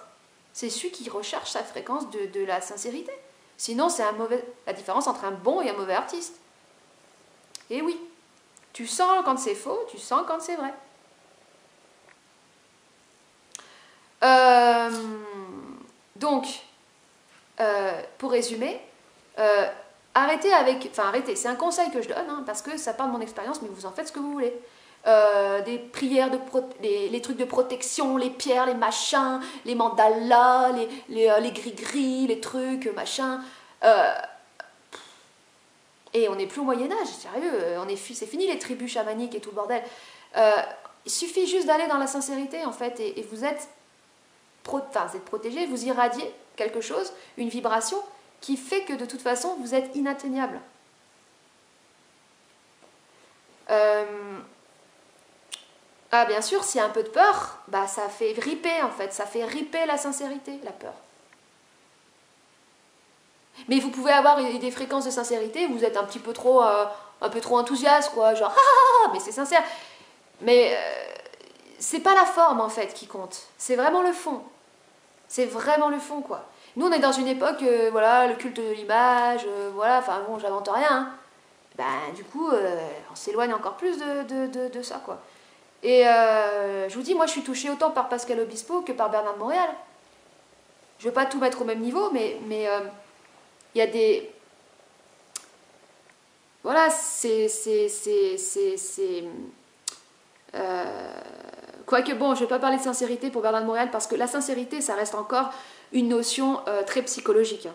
C'est celui qui recherche sa fréquence de la sincérité. Sinon, c'est la différence entre un bon et un mauvais artiste. Et oui, tu sens quand c'est faux, tu sens quand c'est vrai. Donc, pour résumer, arrêtez, c'est un conseil que je donne, hein, parce que ça parle de mon expérience, mais vous en faites ce que vous voulez. Des prières, les trucs de protection, les pierres, les machins, les mandalas, les gris-gris, les trucs, machin. Et on n'est plus au Moyen-Âge, sérieux, c'est fini les tribus chamaniques et tout le bordel. Il suffit juste d'aller dans la sincérité, en fait, et vous êtes protégé, vous irradiez quelque chose, une vibration, qui fait que de toute façon, vous êtes inatteignable. Ah, bien sûr, s'il y a un peu de peur, bah ça fait ripper en fait, ça fait ripper la sincérité, la peur. Mais vous pouvez avoir des fréquences de sincérité, vous êtes un peu trop enthousiaste, quoi, genre mais c'est sincère. Mais c'est pas la forme en fait qui compte, c'est vraiment le fond. C'est vraiment le fond, quoi. Nous, on est dans une époque, voilà, le culte de l'image, voilà, enfin bon, j'invente rien. Hein. Ben, du coup, on s'éloigne encore plus de ça, quoi. Et je vous dis, moi, je suis touchée autant par Pascal Obispo que par Bernard de Montréal. Je veux pas tout mettre au même niveau, mais il y a des... Voilà, quoique bon, je ne vais pas parler de sincérité pour Bernard de Montréal parce que la sincérité, ça reste encore une notion très psychologique, hein.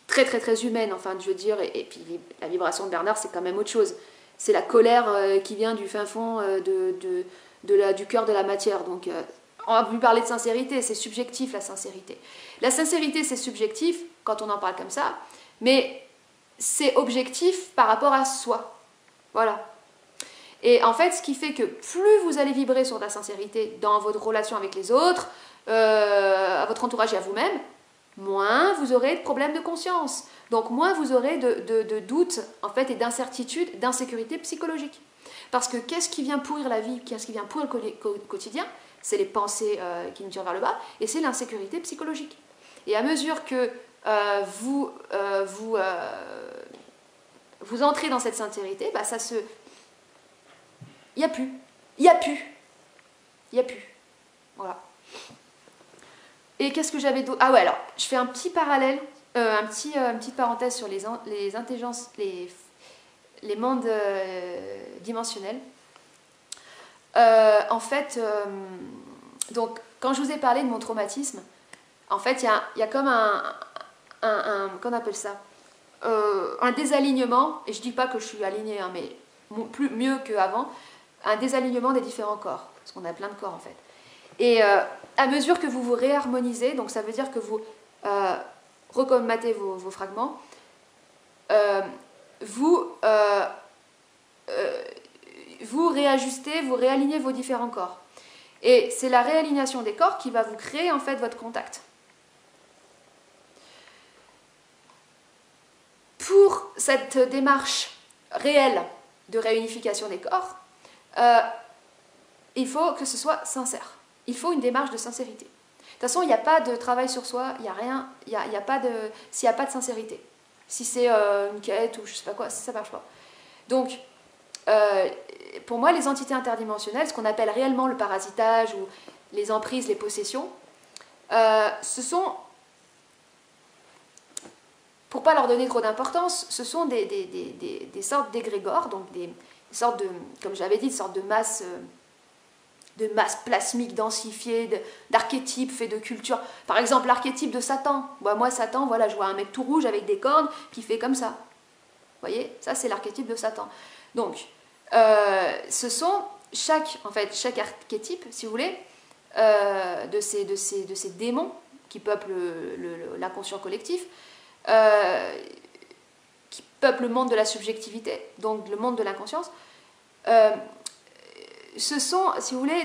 Très très très humaine, enfin je veux dire, et puis la vibration de Bernard, c'est quand même autre chose. C'est la colère qui vient du fin fond du cœur de la matière. Donc on va plus parler de sincérité, c'est subjectif la sincérité. La sincérité, c'est subjectif quand on en parle comme ça, mais c'est objectif par rapport à soi. Voilà. Et en fait, ce qui fait que plus vous allez vibrer sur la sincérité dans votre relation avec les autres, à votre entourage et à vous-même, moins vous aurez de problèmes de conscience. Donc moins vous aurez de doutes en fait, et d'incertitudes, d'insécurité psychologique. Parce que qu'est-ce qui vient pourrir la vie, qu'est-ce qui vient pourrir le quotidien? C'est les pensées qui nous tirent vers le bas, et c'est l'insécurité psychologique. Et à mesure que vous entrez dans cette sincérité, bah, ça se... Il n'y a plus. Il n'y a plus. Il n'y a plus. Voilà. Et qu'est-ce que j'avais d'autre? Ah ouais, alors, je fais un petit parallèle, une petite parenthèse sur les intelligences, les mondes dimensionnels. En fait, donc, quand je vous ai parlé de mon traumatisme, en fait, il y a comme qu'on appelle ça un désalignement, et je ne dis pas que je suis alignée, hein, mais mieux qu'avant, un désalignement des différents corps, parce qu'on a plein de corps en fait. Et à mesure que vous vous réharmonisez, donc ça veut dire que vous recommatez vos fragments, vous réajustez, vous réalignez vos différents corps. Et c'est la réalignation des corps qui va vous créer en fait votre contact. Pour cette démarche réelle de réunification des corps, il faut que ce soit sincère. Il faut une démarche de sincérité. De toute façon, il n'y a pas de travail sur soi, il n'y a rien, s'il n'y a pas de sincérité. Si c'est une quête ou je ne sais pas quoi, ça ne marche pas. Donc, pour moi, les entités interdimensionnelles, ce qu'on appelle réellement le parasitage ou les emprises, les possessions, ce sont, pour ne pas leur donner trop d'importance, ce sont des sortes d'égrégores, donc des sortes de, comme j'avais dit, des sortes de masse plasmique densifiée, d'archétypes faits de culture. Par exemple, l'archétype de Satan. Moi, Satan, voilà, je vois un mec tout rouge avec des cornes qui fait comme ça. Vous voyez, ça c'est l'archétype de Satan. Donc, ce sont chaque archétype, si vous voulez, de ces démons qui peuplent l'inconscient collectif, qui peuplent le monde de la subjectivité, donc le monde de l'inconscience. Ce sont, si vous voulez,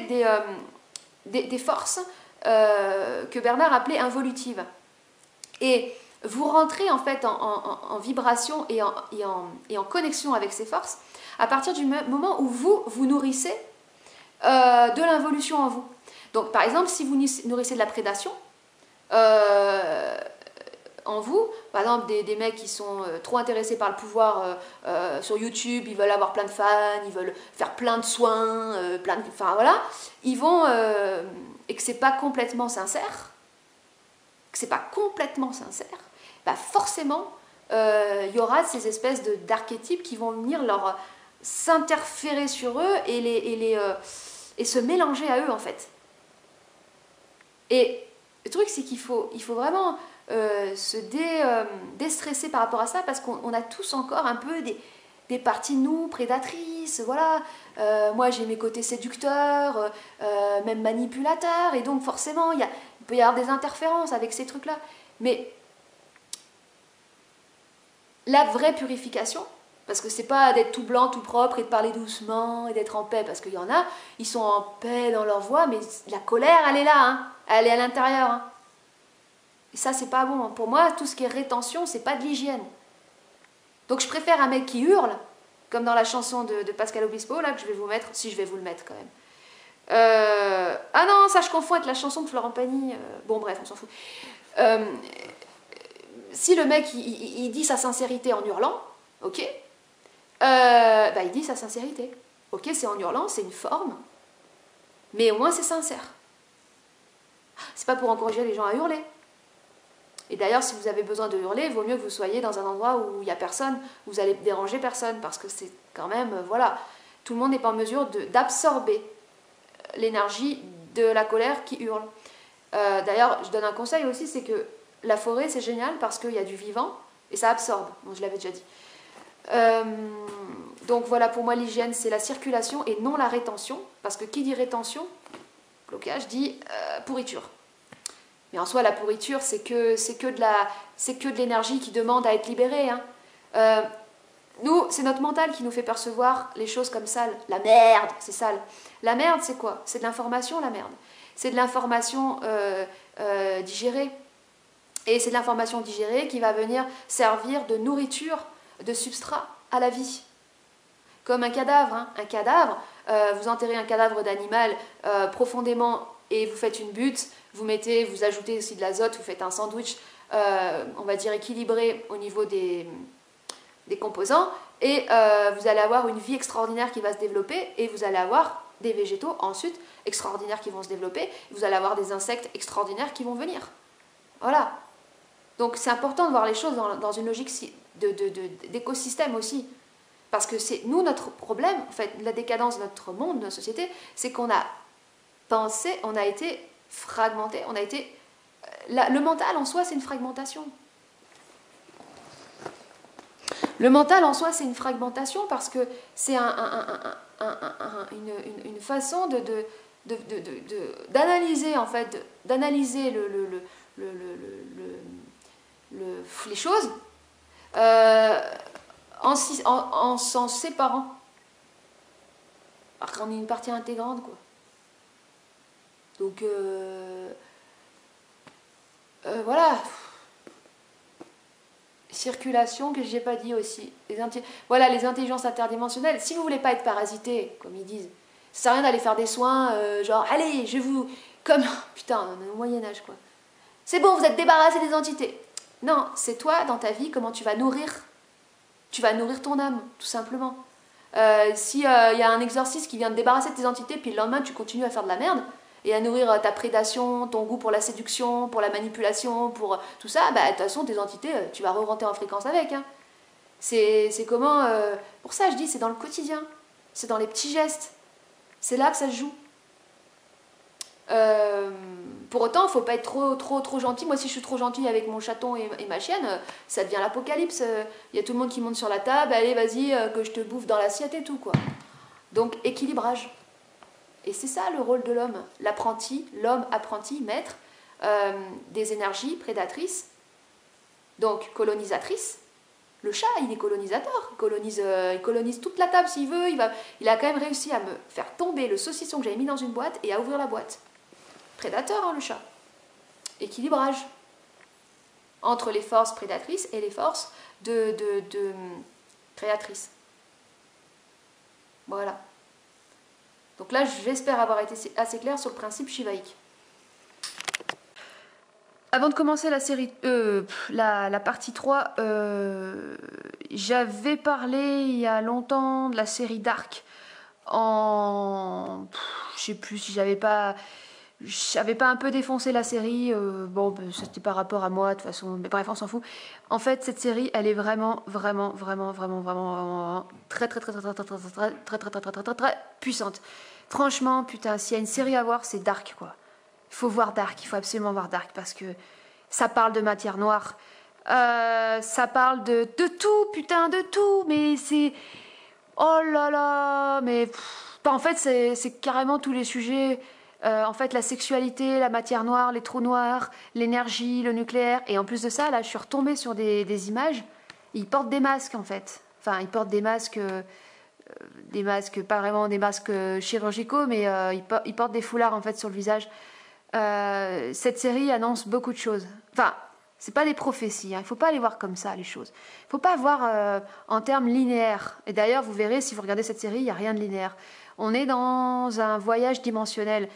des forces que Bernard appelait involutives. Et vous rentrez en fait en vibration et en connexion avec ces forces à partir du moment où vous nourrissez de l'involution en vous. Donc par exemple, si vous nourrissez de la prédation en vous, par exemple des mecs qui sont trop intéressés par le pouvoir sur YouTube, ils veulent avoir plein de fans, ils veulent faire plein de soins, enfin voilà, ils vont, et que c'est pas complètement sincère, bah forcément il y aura ces espèces d'archétypes qui vont venir s'interférer sur eux et se mélanger à eux en fait. Et le truc c'est qu'il faut vraiment se déstresser par rapport à ça parce qu'on a tous encore un peu des parties de nous prédatrices, voilà. Moi j'ai mes côtés séducteurs, même manipulateurs, et donc forcément il peut y avoir des interférences avec ces trucs-là. Mais la vraie purification, parce que c'est pas d'être tout blanc, tout propre et de parler doucement et d'être en paix, parce qu'il y en a, ils sont en paix dans leur voix, mais la colère elle est là, hein, elle est à l'intérieur. Hein. Et ça, c'est pas bon. Pour moi, tout ce qui est rétention, c'est pas de l'hygiène. Donc je préfère un mec qui hurle, comme dans la chanson de Pascal Obispo, là, que je vais vous mettre, si je vais vous le mettre quand même. Ah non, ça je confonds avec la chanson de Florent Pagny. Bon bref, on s'en fout. Si le mec il dit sa sincérité en hurlant, ok, bah, il dit sa sincérité. Ok, c'est en hurlant, c'est une forme, mais au moins c'est sincère. C'est pas pour encourager les gens à hurler. Et d'ailleurs, si vous avez besoin de hurler, il vaut mieux que vous soyez dans un endroit où il n'y a personne, où vous allez déranger personne, parce que c'est quand même, voilà, tout le monde n'est pas en mesure d'absorber l'énergie de la colère qui hurle. D'ailleurs, je donne un conseil aussi, c'est que la forêt, c'est génial parce qu'il y a du vivant et ça absorbe. Bon, je l'avais déjà dit. Donc voilà, pour moi, l'hygiène, c'est la circulation et non la rétention, parce que qui dit rétention, blocage, dit pourriture. Mais en soi, la pourriture, c'est que de l'énergie qui demande à être libérée. Hein. Nous, c'est notre mental qui nous fait percevoir les choses comme sales. La merde, c'est sale. La merde, c'est quoi? C'est de l'information, la merde. C'est de l'information digérée. Et c'est de l'information digérée qui va venir servir de nourriture, de substrat à la vie. Comme un cadavre. Hein. Un cadavre, vous enterrez un cadavre d'animal profondément et vous faites une butte, vous ajoutez aussi de l'azote, vous faites un sandwich, on va dire équilibré au niveau des composants, et vous allez avoir une vie extraordinaire qui va se développer, et vous allez avoir des végétaux ensuite extraordinaires qui vont se développer, vous allez avoir des insectes extraordinaires qui vont venir. Voilà. Donc c'est important de voir les choses dans une logique d'écosystème aussi. Parce que c'est nous, notre problème, en fait, la décadence de notre monde, de notre société, c'est qu'on a pensé, on a été fragmenté, on a été... Le mental en soi, c'est une fragmentation. Le mental en soi, c'est une fragmentation parce que c'est une façon d'analyser, en fait, d'analyser les choses en s'en séparant. Alors qu'on est une partie intégrante, quoi. Donc, voilà. Circulation, que je n'ai pas dit aussi. Voilà, les intelligences interdimensionnelles. Si vous ne voulez pas être parasité, comme ils disent, ça sert à rien d'aller faire des soins, genre, allez, je vous... Comme... Putain, on est au Moyen-Âge, quoi. C'est bon, vous êtes débarrassé des entités. Non, c'est toi, dans ta vie, comment tu vas nourrir. Tu vas nourrir ton âme, tout simplement. Si y a un exorciste qui vient te débarrasser de tes entités, puis le lendemain, tu continues à faire de la merde, et à nourrir ta prédation, ton goût pour la séduction, pour la manipulation, pour tout ça, bah de toute façon, tes entités, tu vas re-rentrer en fréquence avec. Hein. C'est comment... pour ça, je dis, c'est dans le quotidien. C'est dans les petits gestes. C'est là que ça se joue. Pour autant, il ne faut pas être trop gentil. Moi, si je suis trop gentille avec mon chaton et ma chienne, ça devient l'apocalypse. Il y a tout le monde qui monte sur la table, allez, vas-y, que je te bouffe dans l'assiette et tout, quoi. Donc, équilibrage. Et c'est ça le rôle de l'homme. L'apprenti, l'homme apprenti, maître, des énergies prédatrices, donc colonisatrices. Le chat, il est colonisateur. Il colonise toute la table s'il veut. Il a quand même réussi à me faire tomber le saucisson que j'avais mis dans une boîte et à ouvrir la boîte. Prédateur, hein, le chat. Équilibrage entre les forces prédatrices et les forces créatrices. Voilà. Donc là, j'espère avoir été assez claire sur le principe shivaïque. Avant de commencer la série, la partie 3, j'avais parlé il y a longtemps de la série Dark. Je sais plus si j'avais pas un peu défoncé la série. Bon, c'était par rapport à moi de toute façon. Mais bref, on s'en fout. En fait, cette série, elle est vraiment très puissante. Franchement, putain, s'il y a une série à voir, c'est Dark, quoi. Il faut voir Dark, il faut absolument voir Dark parce que ça parle de matière noire. Ça parle de tout, putain, de tout. Mais c'est... Oh là là, mais... en fait, c'est carrément tous les sujets... en fait, la sexualité, la matière noire, les trous noirs, l'énergie, le nucléaire. Et en plus de ça, là, je suis retombée sur des images. Ils portent des masques, en fait. Enfin, ils portent des masques, pas vraiment des masques chirurgicaux, mais ils portent des foulards, en fait, sur le visage. Cette série annonce beaucoup de choses. Enfin, C'est pas des prophéties, hein. Il ne faut pas les voir comme ça, les choses. Il ne faut pas voir en termes linéaires. Et d'ailleurs, vous verrez, si vous regardez cette série, il n'y a rien de linéaire. On est dans un voyage dimensionnel.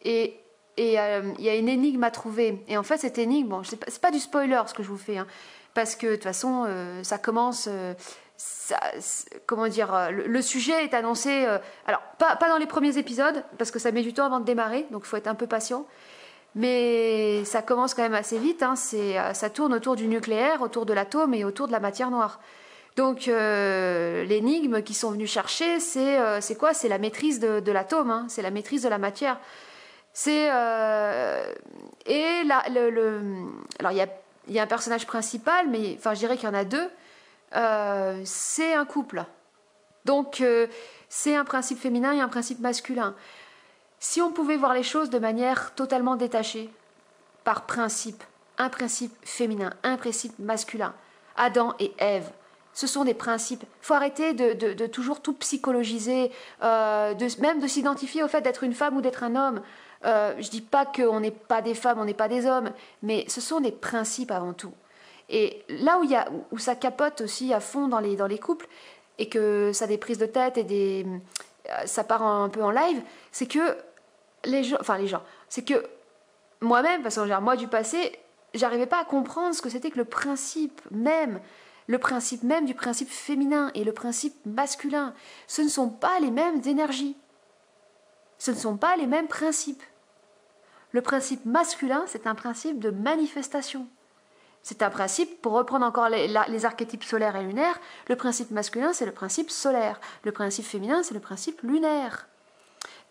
Et il y a une énigme à trouver. Et en fait, cette énigme, bon, c'est pas du spoiler ce que je vous fais, hein, parce que de toute façon, ça commence... comment dire, le sujet est annoncé... alors, pas dans les premiers épisodes, parce que ça met du temps avant de démarrer, donc il faut être un peu patient. Mais ça commence quand même assez vite, hein, ça tourne autour du nucléaire, autour de l'atome et autour de la matière noire. Donc l'énigme qu'ils sont venus chercher, c'est quoi? C'est la maîtrise de l'atome, hein, c'est la maîtrise de la matière. Et là, alors il y a un personnage principal, mais enfin je dirais qu'il y en a deux. C'est un couple. Donc c'est un principe féminin et un principe masculin. Si on pouvait voir les choses de manière totalement détachée, par principe, un principe féminin, un principe masculin, Adam et Ève, ce sont des principes. Il faut arrêter de toujours tout psychologiser, même de s'identifier au fait d'être une femme ou d'être un homme. Je ne dis pas qu'on n'est pas des femmes, on n'est pas des hommes, mais ce sont des principes avant tout. Et là où ça capote aussi à fond dans les couples, et que ça a des prises de tête et ça part un peu en live, c'est que les gens, c'est que moi-même, parce que moi du passé, j'arrivais pas à comprendre ce que c'était que le principe même du principe féminin et le principe masculin. Ce ne sont pas les mêmes énergies. Ce ne sont pas les mêmes principes. Le principe masculin, c'est un principe de manifestation. C'est un principe, pour reprendre encore les archétypes solaires et lunaires, le principe masculin, c'est le principe solaire. Le principe féminin, c'est le principe lunaire.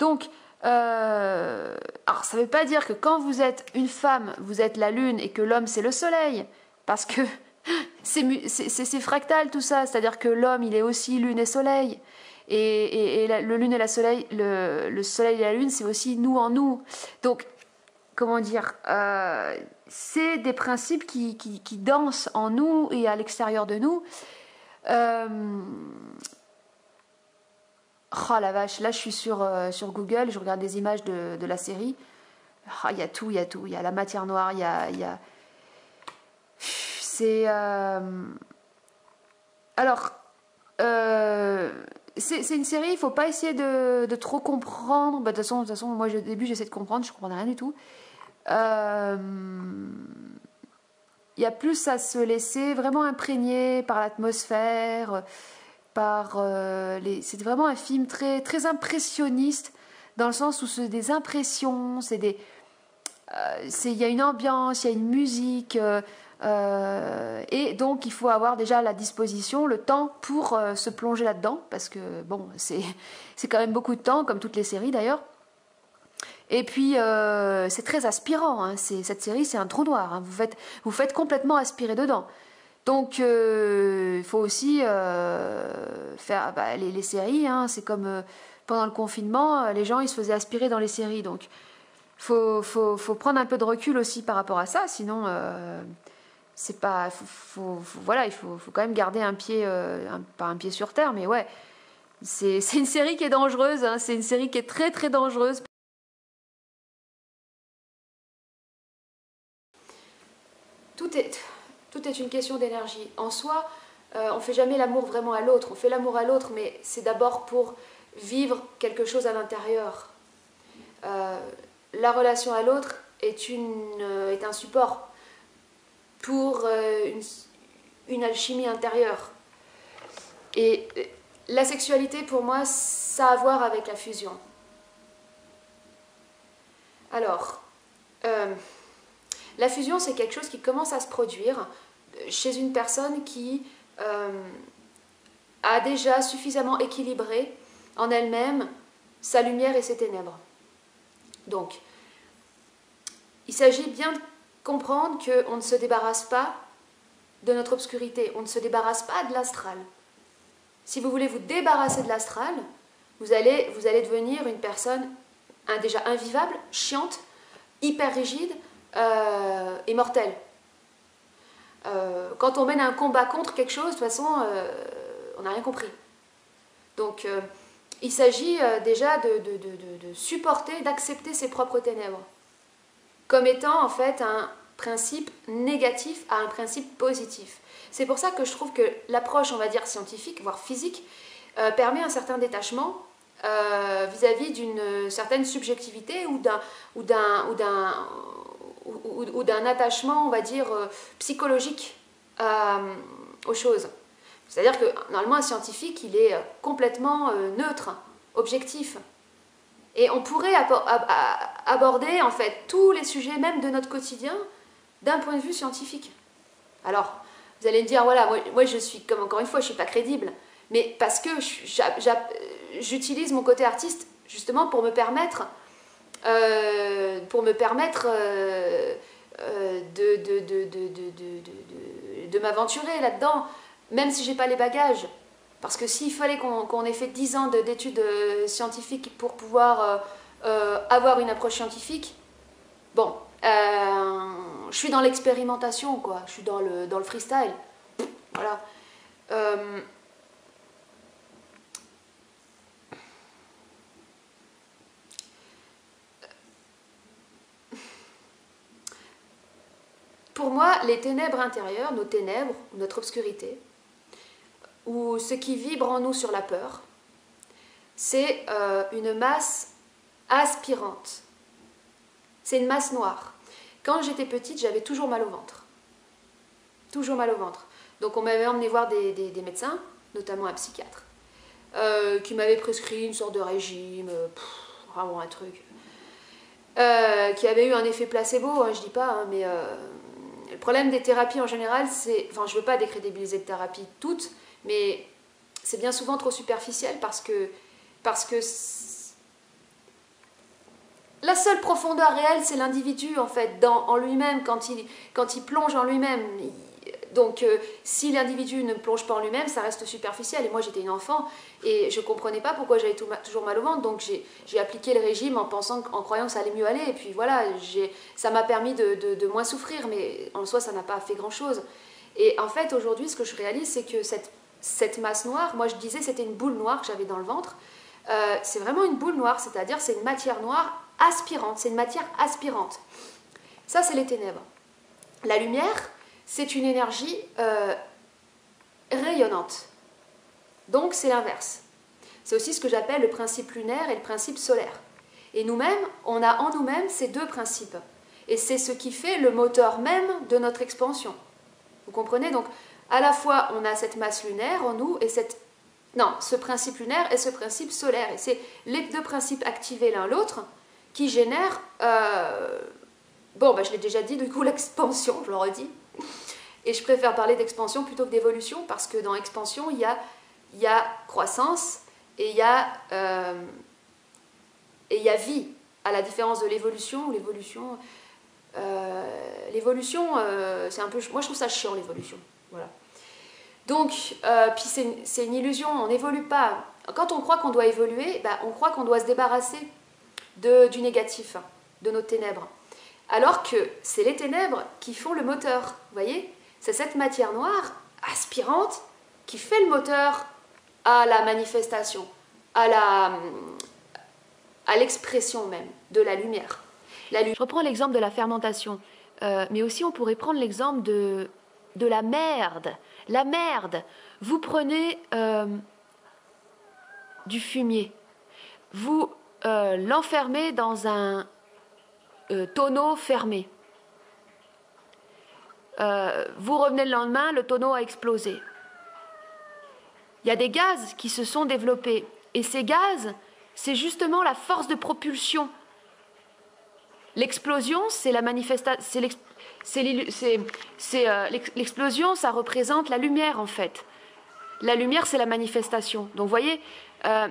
Donc, alors ça ne veut pas dire que quand vous êtes une femme, vous êtes la lune et que l'homme c'est le soleil, parce que c'est fractal tout ça, c'est-à-dire que l'homme il est aussi lune et soleil, et le lune et la soleil, le soleil et la lune c'est aussi nous en nous. Donc comment dire, c'est des principes qui dansent en nous et à l'extérieur de nous. Oh la vache, là je suis sur Google, je regarde des images de la série. Oh, il y a tout, il y a tout. Il y a la matière noire, il y a... C'est... Alors, c'est une série, il ne faut pas essayer de trop comprendre. Bah, de toute façon, moi au début j'essaie de comprendre, je ne comprenais rien du tout. Il y a plus à se laisser vraiment imprégner par l'atmosphère, c'est vraiment un film très, très impressionniste, dans le sens où c'est des impressions, il y a une ambiance, il y a une musique, et donc il faut avoir déjà la disposition, le temps pour se plonger là-dedans, parce que bon, c'est quand même beaucoup de temps, comme toutes les séries d'ailleurs. Et puis c'est très aspirant, hein. Cette série c'est un trou noir, hein. Vous faites complètement aspirer dedans. Donc il faut aussi faire les séries, hein, c'est comme pendant le confinement, les gens ils se faisaient aspirer dans les séries, donc faut prendre un peu de recul aussi par rapport à ça, sinon c'est pas, voilà, il faut quand même garder un pied, pas un pied sur terre, mais ouais, c'est une série qui est dangereuse, hein, c'est une série qui est très très dangereuse. Tout est une question d'énergie. En soi, on ne fait jamais l'amour vraiment à l'autre. On fait l'amour à l'autre, mais c'est d'abord pour vivre quelque chose à l'intérieur. La relation à l'autre est un support pour une alchimie intérieure. Et la sexualité, pour moi, ça a à voir avec la fusion. Alors, la fusion, c'est quelque chose qui commence à se produire chez une personne qui a déjà suffisamment équilibré en elle-même sa lumière et ses ténèbres. Donc, il s'agit bien de comprendre qu'on ne se débarrasse pas de notre obscurité, on ne se débarrasse pas de l'astral. Si vous voulez vous débarrasser de l'astral, vous allez devenir une personne déjà invivable, chiante, hyper rigide, et mortelle. Quand on mène un combat contre quelque chose, de toute façon, on n'a rien compris. Donc, il s'agit déjà de supporter, d'accepter ses propres ténèbres, comme étant en fait principe négatif à un principe positif. C'est pour ça que je trouve que l'approche, on va dire, scientifique, voire physique, permet un certain détachement vis-à-vis d'une certaine subjectivité ou d'un attachement, on va dire, psychologique aux choses. C'est-à-dire que normalement un scientifique, il est complètement neutre, objectif. Et on pourrait aborder en fait tous les sujets même de notre quotidien d'un point de vue scientifique. Alors, vous allez me dire, voilà, moi je suis, comme encore une fois, je ne suis pas crédible, mais parce que j'utilise mon côté artiste justement pour me permettre de m'aventurer là-dedans, même si j'ai pas les bagages. Parce que s'il fallait qu'on ait fait 10 ans d'études scientifiques pour pouvoir avoir une approche scientifique, bon, je suis dans l'expérimentation, quoi. Je suis dans le freestyle. Voilà. Pour moi, les ténèbres intérieures, nos ténèbres, notre obscurité, ou ce qui vibre en nous sur la peur, c'est une masse aspirante. C'est une masse noire. Quand j'étais petite, j'avais toujours mal au ventre. Toujours mal au ventre. Donc on m'avait emmené voir des médecins, notamment un psychiatre, qui m'avait prescrit une sorte de régime, vraiment un truc, qui avait eu un effet placebo, hein, je dis pas, hein, mais le problème des thérapies en général, c'est, enfin je veux pas décrédibiliser de thérapie toutes, mais c'est bien souvent trop superficiel parce que la seule profondeur réelle, c'est l'individu en fait, en lui-même, quand il plonge en lui-même. Donc si l'individu ne plonge pas en lui-même, ça reste superficiel. Et moi j'étais une enfant et je ne comprenais pas pourquoi j'avais toujours mal au ventre, donc j'ai appliqué le régime en croyant que ça allait mieux aller. Et puis voilà, ça m'a permis de moins souffrir, mais en soi ça n'a pas fait grand-chose. Et en fait aujourd'hui ce que je réalise, c'est que cette masse noire, moi je disais c'était une boule noire que j'avais dans le ventre, c'est vraiment une boule noire, c'est-à-dire c'est une matière noire aspirante, c'est une matière aspirante. Ça c'est les ténèbres. La lumière, c'est une énergie rayonnante. Donc c'est l'inverse. C'est aussi ce que j'appelle le principe lunaire et le principe solaire. Et nous-mêmes, on a en nous-mêmes ces deux principes. Et c'est ce qui fait le moteur même de notre expansion. Vous comprenez? Donc à la fois on a cette masse lunaire en nous et ce principe lunaire et ce principe solaire. Et c'est les deux principes activés l'un l'autre qui génèrent, je l'ai déjà dit, du coup l'expansion, je le redis. Et je préfère parler d'expansion plutôt que d'évolution parce que dans expansion, il y a croissance et il y a vie, à la différence de l'évolution. L'évolution, c'est un peu... Moi, je trouve ça chiant, l'évolution. Voilà. Donc, puis c'est une illusion, on n'évolue pas. Quand on croit qu'on doit évoluer, on croit qu'on doit se débarrasser du négatif, de nos ténèbres. Alors que c'est les ténèbres qui font le moteur, vous voyez? C'est cette matière noire, aspirante, qui fait le moteur à la manifestation, à l'expression même de la lumière. Je reprends l'exemple de la fermentation, mais aussi on pourrait prendre l'exemple de la merde. La merde, vous prenez du fumier, vous l'enfermez dans un tonneau fermé. Vous revenez le lendemain, le tonneau a explosé. Il y a des gaz qui se sont développés. Et ces gaz, c'est justement la force de propulsion. L'explosion, c'est la manifestation. L'explosion, ça représente la lumière, en fait. La lumière, c'est la manifestation. Donc, vous voyez, la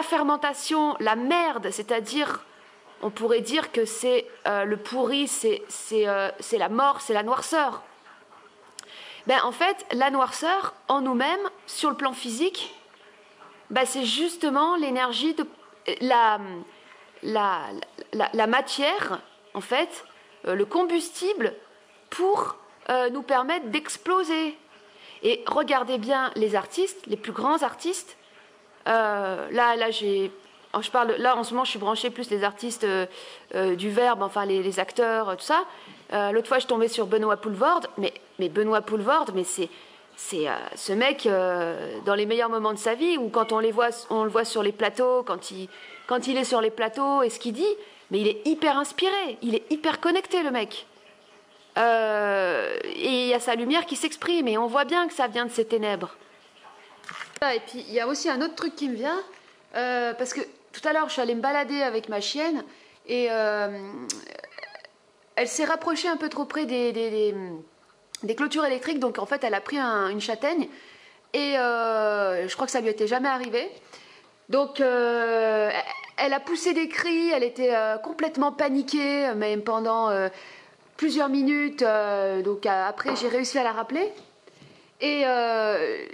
fermentation, la merde, c'est-à-dire... On pourrait dire que c'est le pourri, c'est la mort, c'est la noirceur. En fait, la noirceur, en nous-mêmes, sur le plan physique, c'est justement l'énergie de la matière, en fait, le combustible pour nous permettre d'exploser. Et regardez bien les artistes, les plus grands artistes. Là, en ce moment, je suis branchée plus les artistes du verbe, enfin les acteurs, tout ça. L'autre fois, je tombais sur Benoît Poelvoorde, mais Benoît Poelvoorde, mais c'est ce mec dans les meilleurs moments de sa vie, ou quand on le voit sur les plateaux, quand il est sur les plateaux et ce qu'il dit, mais il est hyper inspiré, il est hyper connecté, le mec. Et il y a sa lumière qui s'exprime, et on voit bien que ça vient de ses ténèbres. Et puis il y a aussi un autre truc qui me vient, parce que tout à l'heure je suis allée me balader avec ma chienne, et elle s'est rapprochée un peu trop près des clôtures électriques, donc en fait elle a pris une châtaigne, et je crois que ça lui était jamais arrivé. Donc elle a poussé des cris, elle était complètement paniquée, même pendant plusieurs minutes. Donc après j'ai réussi à la rappeler, et elle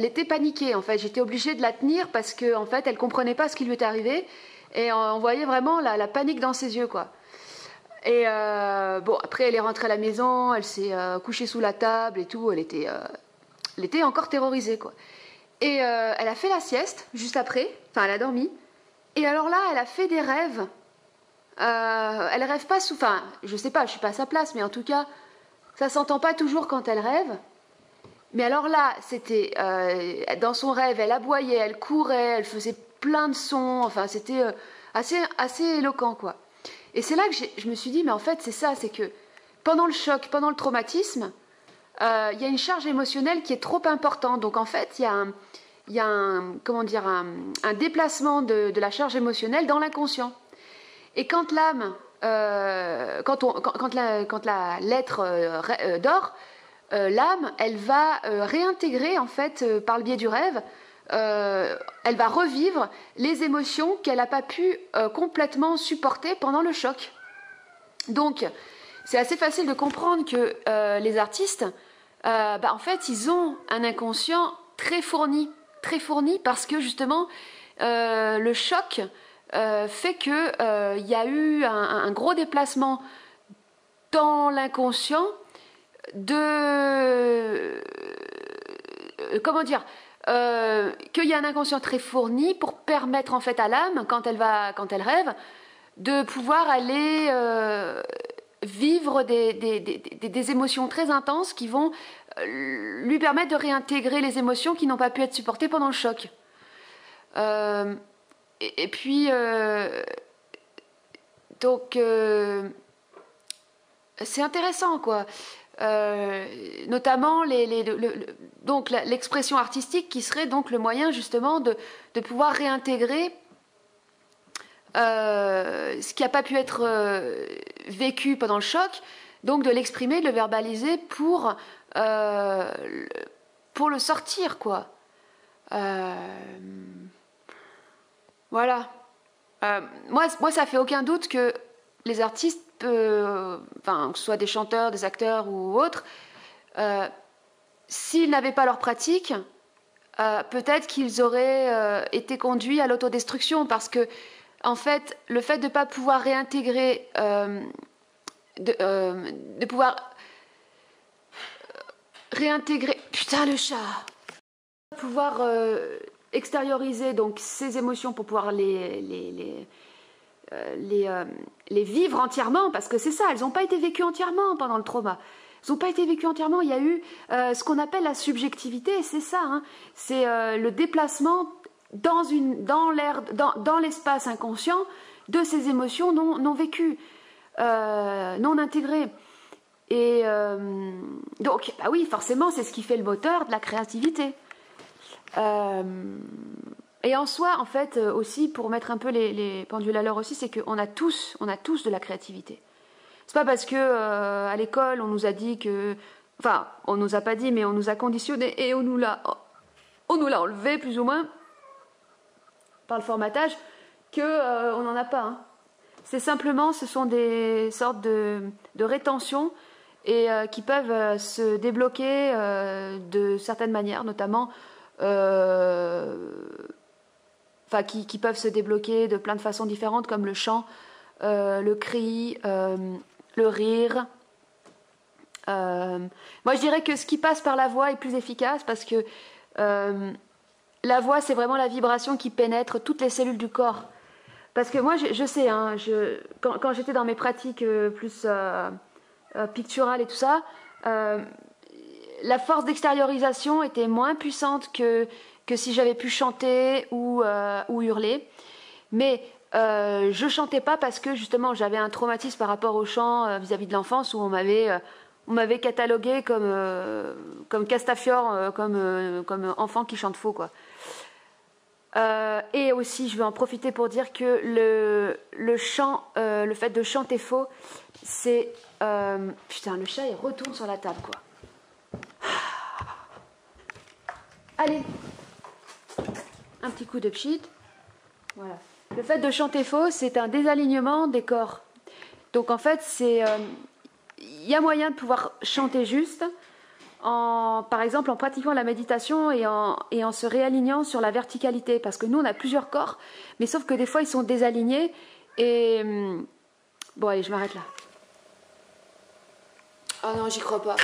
était paniquée en fait. J'étais obligée de la tenir parce que en fait elle comprenait pas ce qui lui était arrivé, et on voyait vraiment la panique dans ses yeux, quoi. Et bon, après elle est rentrée à la maison, elle s'est couchée sous la table et tout. Elle était encore terrorisée, quoi. Et elle a fait la sieste juste après, enfin elle a dormi. Et alors là, elle a fait des rêves. Elle rêve pas sous, enfin je sais pas, je suis pas à sa place, mais en tout cas ça s'entend pas toujours quand elle rêve. Mais alors là, c'était dans son rêve, elle aboyait, elle courait, elle faisait plein de sons. Enfin, c'était assez éloquent, quoi. Et c'est là que je me suis dit, mais en fait, c'est ça, c'est que pendant le choc, pendant le traumatisme, il y a une charge émotionnelle qui est trop importante. Donc en fait, il y a un déplacement de la charge émotionnelle dans l'inconscient. Et quand l'âme, quand la lettre dort, l'âme, elle va réintégrer, en fait, par le biais du rêve, elle va revivre les émotions qu'elle n'a pas pu complètement supporter pendant le choc. Donc, c'est assez facile de comprendre que les artistes, en fait, ils ont un inconscient très fourni parce que justement, le choc fait qu'il y a eu un gros déplacement dans l'inconscient qu'il y a un inconscient très fourni pour permettre en fait à l'âme, quand elle rêve, de pouvoir aller vivre des émotions très intenses qui vont lui permettre de réintégrer les émotions qui n'ont pas pu être supportées pendant le choc. Et puis donc c'est intéressant, quoi. Notamment donc l'expression artistique qui serait donc le moyen justement de pouvoir réintégrer ce qui n'a pas pu être vécu pendant le choc, donc de l'exprimer, de le verbaliser pour le sortir, quoi. Voilà. Moi, ça fait aucun doute que les artistes, que ce soit des chanteurs, des acteurs ou autres, s'ils n'avaient pas leur pratique, peut-être qu'ils auraient été conduits à l'autodestruction, parce que, en fait, le fait de ne pas pouvoir réintégrer, de pouvoir réintégrer, putain le chat, pouvoir extérioriser donc ces émotions pour pouvoir les vivre entièrement, parce que c'est ça, elles n'ont pas été vécues entièrement pendant le trauma. Elles n'ont pas été vécues entièrement. Il y a eu ce qu'on appelle la subjectivité, c'est ça, hein, c'est le déplacement dans l'espace inconscient de ces émotions non vécues, non intégrées. Et donc, bah oui, forcément, c'est ce qui fait le moteur de la créativité. Et en soi, en fait, aussi, pour mettre un peu les pendules à l'heure aussi, c'est qu'on a tous de la créativité. C'est pas parce que à l'école, on nous a dit que... Enfin, on nous a pas dit, mais on nous a conditionné et on nous l'a enlevé, plus ou moins, par le formatage, qu'on n'en a pas. Hein. C'est simplement, ce sont des sortes de rétentions et qui peuvent se débloquer de certaines manières, notamment... qui peuvent se débloquer de plein de façons différentes, comme le chant, le cri, le rire. Moi, je dirais que ce qui passe par la voix est plus efficace, parce que la voix, c'est vraiment la vibration qui pénètre toutes les cellules du corps. Parce que moi, je sais, hein, quand j'étais dans mes pratiques plus picturales et tout ça, euh, la force d'extériorisation était moins puissante que si j'avais pu chanter ou hurler. Mais je chantais pas parce que justement j'avais un traumatisme par rapport au chant vis-à-vis de l'enfance où on m'avait catalogué comme Castafiore, comme enfant qui chante faux, quoi. Et aussi, je vais en profiter pour dire que le chant, le fait de chanter faux, c'est... putain, le chat, il retourne sur la table, quoi. Allez, un petit coup de pchit. Voilà. Le fait de chanter faux, c'est un désalignement des corps. Donc en fait, il y a moyen de pouvoir chanter juste, par exemple en pratiquant la méditation et en se réalignant sur la verticalité. Parce que nous, on a plusieurs corps, mais sauf que des fois, ils sont désalignés. Et bon, allez, je m'arrête là. Oh non, j'y crois pas.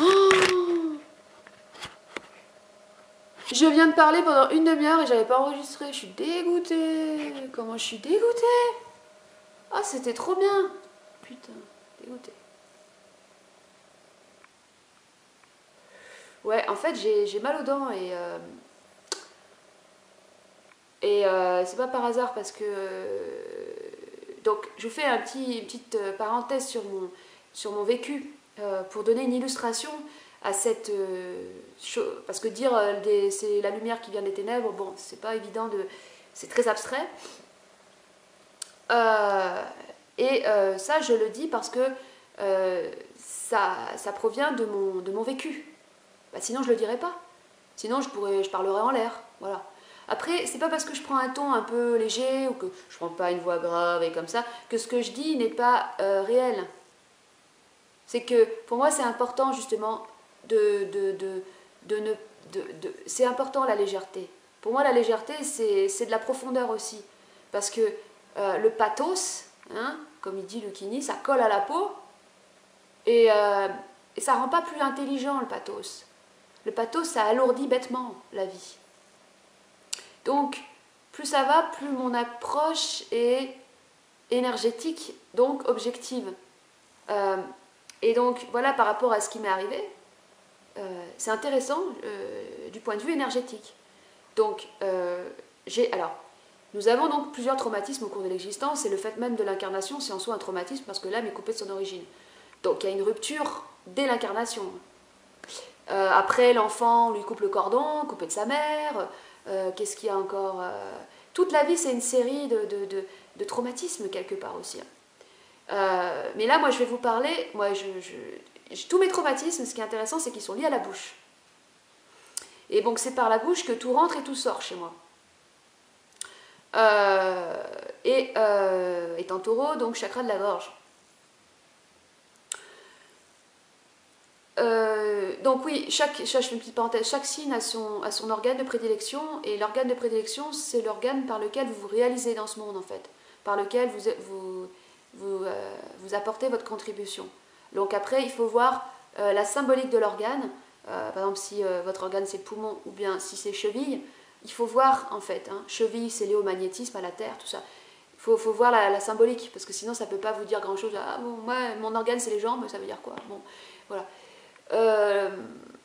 Oh, je viens de parler pendant une demi-heure et j'avais pas enregistré. Je suis dégoûtée. Comment je suis dégoûtée. Ah, c'était trop bien. Putain, dégoûtée. Ouais, en fait, j'ai mal aux dents et c'est pas par hasard parce que... donc, je fais une petite parenthèse sur mon vécu pour donner une illustration à cette chose. Parce que dire c'est la lumière qui vient des ténèbres, bon, c'est pas évident de... C'est très abstrait. Ça, je le dis parce que ça provient de mon vécu. Bah, sinon, je le dirais pas. Sinon, je parlerais en l'air. Voilà. Après, c'est pas parce que je prends un ton un peu léger ou que je prends pas une voix grave et comme ça que ce que je dis n'est pas réel. C'est que pour moi, c'est important justement c'est important la légèreté. Pour moi, la légèreté, c'est de la profondeur aussi. Parce que le pathos, hein, comme il dit Lucchini, ça colle à la peau et ça rend pas plus intelligent le pathos. Le pathos, ça alourdit bêtement la vie. Donc, plus ça va, plus mon approche est énergétique, donc objective. Et donc, voilà, par rapport à ce qui m'est arrivé, c'est intéressant du point de vue énergétique. Donc, alors, nous avons donc plusieurs traumatismes au cours de l'existence, et le fait même de l'incarnation, c'est en soi un traumatisme parce que l'âme est coupée de son origine. Donc, il y a une rupture dès l'incarnation. Après, l'enfant, on lui coupe le cordon, coupé de sa mère. Qu'est-ce qu'il y a encore toute la vie, c'est une série de traumatismes quelque part aussi. Mais là, moi, je vais vous parler. Moi, tous mes traumatismes, ce qui est intéressant, c'est qu'ils sont liés à la bouche. Et donc, c'est par la bouche que tout rentre et tout sort chez moi. Étant taureau, donc chakra de la gorge. Donc oui, je fais une petite parenthèse, chaque signe a son organe de prédilection, et l'organe de prédilection, c'est l'organe par lequel vous vous réalisez dans ce monde, en fait, par lequel vous apportez votre contribution. Donc après, il faut voir la symbolique de l'organe. Par exemple, si votre organe c'est poumon, ou bien si c'est cheville, il faut voir, en fait, hein, cheville, c'est lié au magnétisme, à la terre, tout ça. Il faut voir la symbolique, parce que sinon, ça ne peut pas vous dire grand-chose. Ah bon, moi, mon organe, c'est les jambes, ça veut dire quoi? Bon, voilà.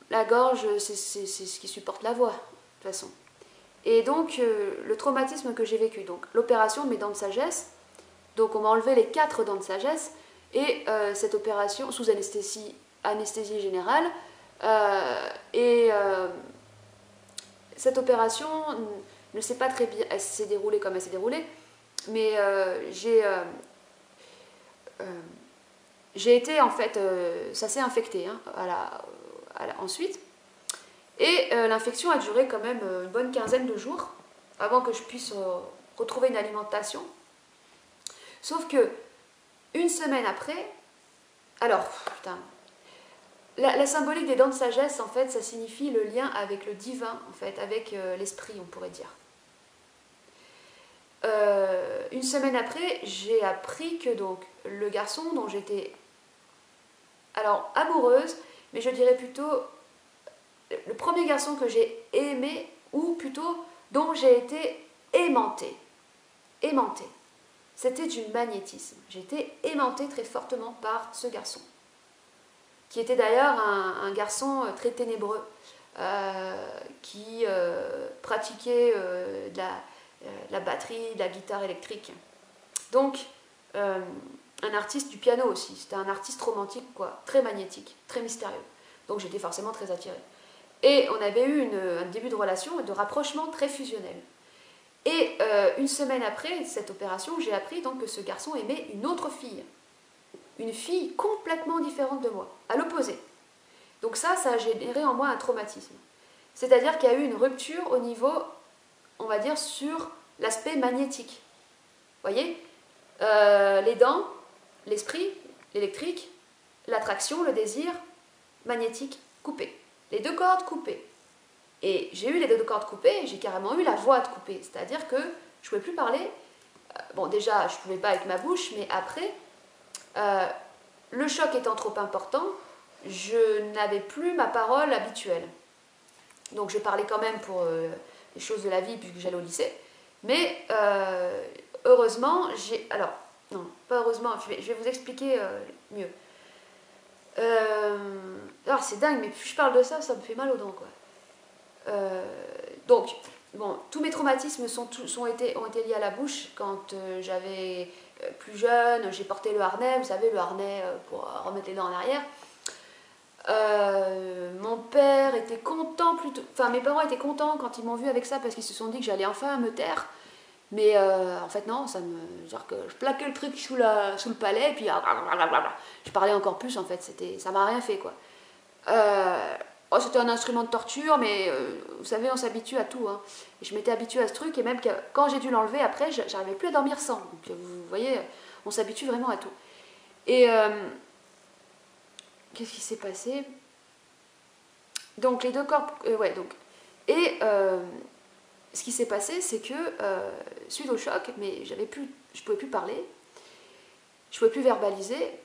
La gorge, c'est ce qui supporte la voix, de toute façon. Et donc, le traumatisme que j'ai vécu, donc l'opération de mes dents de sagesse, donc on m'a enlevé les 4 dents de sagesse, et cette opération, sous anesthésie générale, cette opération ne s'est pas très bien, elle s'est déroulée comme elle s'est déroulée, mais j'ai été, en fait, ça s'est infecté hein, ensuite. Et l'infection a duré quand même une bonne quinzaine de jours avant que je puisse retrouver une alimentation. Sauf que, une semaine après, alors, putain, la symbolique des dents de sagesse, en fait, ça signifie le lien avec le divin, en fait, avec l'esprit, on pourrait dire. Une semaine après, j'ai appris que donc le garçon dont j'étais alors amoureuse, mais je dirais plutôt le premier garçon que j'ai aimé, ou plutôt dont j'ai été aimantée. aimantée. C'était du magnétisme. J'ai été aimantée très fortement par ce garçon, qui était d'ailleurs un garçon très ténébreux, qui pratiquait de la batterie, de la guitare électrique. Donc, un artiste du piano aussi. C'était un artiste romantique, quoi, très magnétique, très mystérieux. Donc j'étais forcément très attirée. Et on avait eu un début de relation et de rapprochement très fusionnel. Et une semaine après cette opération, j'ai appris donc que ce garçon aimait une autre fille. Une fille complètement différente de moi, à l'opposé. Donc ça a généré en moi un traumatisme. C'est-à-dire qu'il y a eu une rupture au niveau, on va dire, sur l'aspect magnétique. Vous voyez, les dents, l'esprit, l'électrique, l'attraction, le désir, magnétique, coupé. Les deux cordes coupées. Et j'ai eu les deux cordes coupées, j'ai carrément eu la voix de coupée. C'est-à-dire que je ne pouvais plus parler. Bon, déjà, je ne pouvais pas avec ma bouche, mais après, le choc étant trop important, je n'avais plus ma parole habituelle. Donc je parlais quand même pour les choses de la vie puisque j'allais au lycée. Mais heureusement, alors, non, pas heureusement, je vais vous expliquer mieux. Alors c'est dingue, mais plus je parle de ça, ça me fait mal aux dents, quoi. Donc, bon, tous mes traumatismes ont été liés à la bouche. Quand j'avais plus jeune, j'ai porté le harnais, vous savez, le harnais pour remettre les dents en arrière. Mon père était content plutôt, enfin mes parents étaient contents quand ils m'ont vu avec ça parce qu'ils se sont dit que j'allais enfin me taire. Mais en fait non, genre que je plaquais le truc sous le palais et puis je parlais encore plus en fait, ça m'a rien fait quoi. C'était un instrument de torture, mais vous savez, on s'habitue à tout. Hein. Et je m'étais habituée à ce truc, et même quand j'ai dû l'enlever, après, j'arrivais plus à dormir sans. Donc, vous voyez, on s'habitue vraiment à tout. Et qu'est-ce qui s'est passé? Donc, les deux corps... ouais, donc... Et ce qui s'est passé, c'est que, suite au choc, mais je pouvais plus parler, je pouvais plus verbaliser,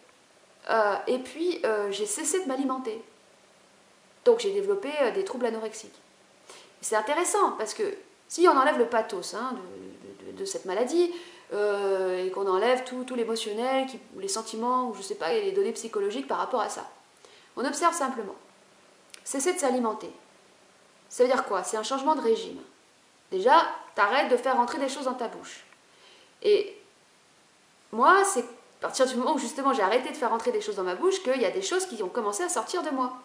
et puis j'ai cessé de m'alimenter. Donc j'ai développé des troubles anorexiques. C'est intéressant parce que si on enlève le pathos de cette maladie et qu'on enlève tout l'émotionnel, les sentiments ou je sais pas, les données psychologiques par rapport à ça, on observe simplement. Cesser de s'alimenter. Ça veut dire quoi? C'est un changement de régime. Déjà, t'arrêtes de faire rentrer des choses dans ta bouche. Et moi, c'est à partir du moment où justement j'ai arrêté de faire rentrer des choses dans ma bouche qu'il y a des choses qui ont commencé à sortir de moi.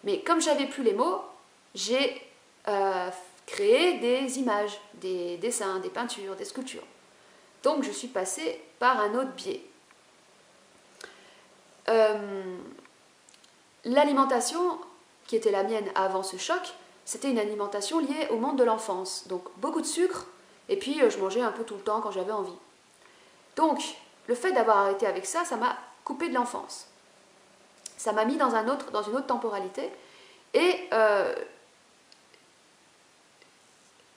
Mais comme j'avais plus les mots, j'ai créé des images, des dessins, des peintures, des sculptures. Donc je suis passée par un autre biais. L'alimentation, qui était la mienne avant ce choc, c'était une alimentation liée au monde de l'enfance. Donc beaucoup de sucre, et puis je mangeais un peu tout le temps quand j'avais envie. Donc le fait d'avoir arrêté avec ça, ça m'a coupé de l'enfance. Ça m'a mis dans une autre temporalité. Et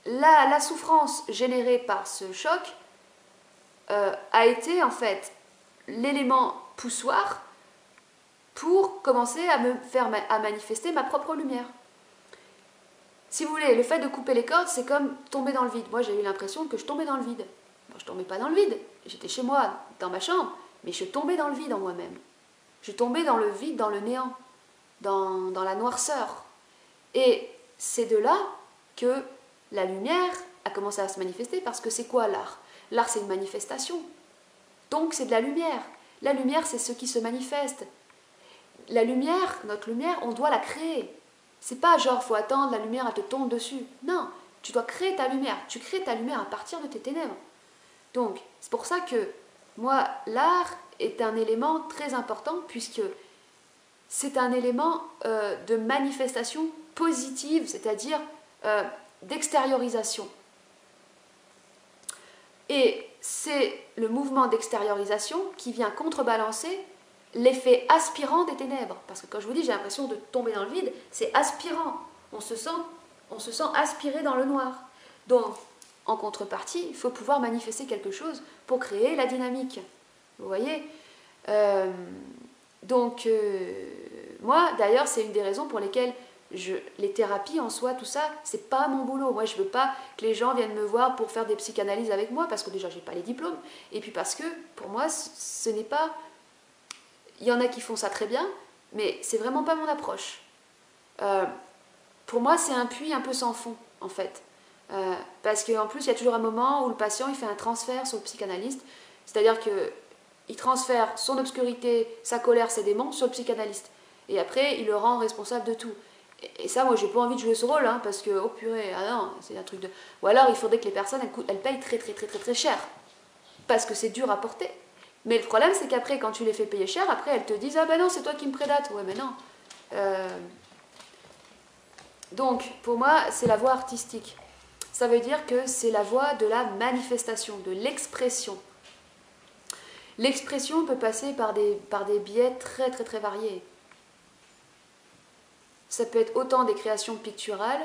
la souffrance générée par ce choc a été en fait l'élément poussoir pour commencer à manifester ma propre lumière. Si vous voulez, le fait de couper les cordes, c'est comme tomber dans le vide. Moi, j'ai eu l'impression que je tombais dans le vide. Bon, je ne tombais pas dans le vide. J'étais chez moi, dans ma chambre, mais je tombais dans le vide en moi-même. Je tombais dans le vide, dans le néant, dans la noirceur. Et c'est de là que la lumière a commencé à se manifester, parce que c'est quoi l'art? L'art, c'est une manifestation. Donc, c'est de la lumière. La lumière, c'est ce qui se manifeste. La lumière, notre lumière, on doit la créer. C'est pas genre, faut attendre, la lumière, elle te tombe dessus. Non, tu dois créer ta lumière. Tu crées ta lumière à partir de tes ténèbres. Donc, c'est pour ça que, moi, l'art est un élément très important, puisque c'est un élément de manifestation positive, c'est-à-dire d'extériorisation. Et c'est le mouvement d'extériorisation qui vient contrebalancer l'effet aspirant des ténèbres. Parce que quand je vous dis j'ai l'impression de tomber dans le vide, c'est aspirant. On se sent aspiré dans le noir. Donc, en contrepartie, il faut pouvoir manifester quelque chose pour créer la dynamique. Vous voyez moi, d'ailleurs, c'est une des raisons pour lesquelles Les thérapies en soi, tout ça, c'est pas mon boulot. Moi, je veux pas que les gens viennent me voir pour faire des psychanalyses avec moi, parce que déjà, j'ai pas les diplômes, et puis parce que, pour moi, ce n'est pas... Il y en a qui font ça très bien, mais c'est vraiment pas mon approche. Pour moi, c'est un puits un peu sans fond, en fait. Parce qu'en plus, il y a toujours un moment où le patient il fait un transfert sur le psychanalyste, c'est-à-dire qu'il transfère son obscurité, sa colère, ses démons sur le psychanalyste. Et après, il le rend responsable de tout. Et ça, moi, j'ai pas envie de jouer ce rôle, hein, parce que, oh purée, ah non, c'est un truc de... Ou alors, il faudrait que les personnes, elles payent très, très, très, très, très cher. Parce que c'est dur à porter. Mais le problème, c'est qu'après, quand tu les fais payer cher, après, elles te disent, ah ben non, c'est toi qui me prédates. Ouais, mais non. Donc, pour moi, c'est la voie artistique. Ça veut dire que c'est la voie de la manifestation, de l'expression. L'expression peut passer par des biais très, très, très variés. Ça peut être autant des créations picturales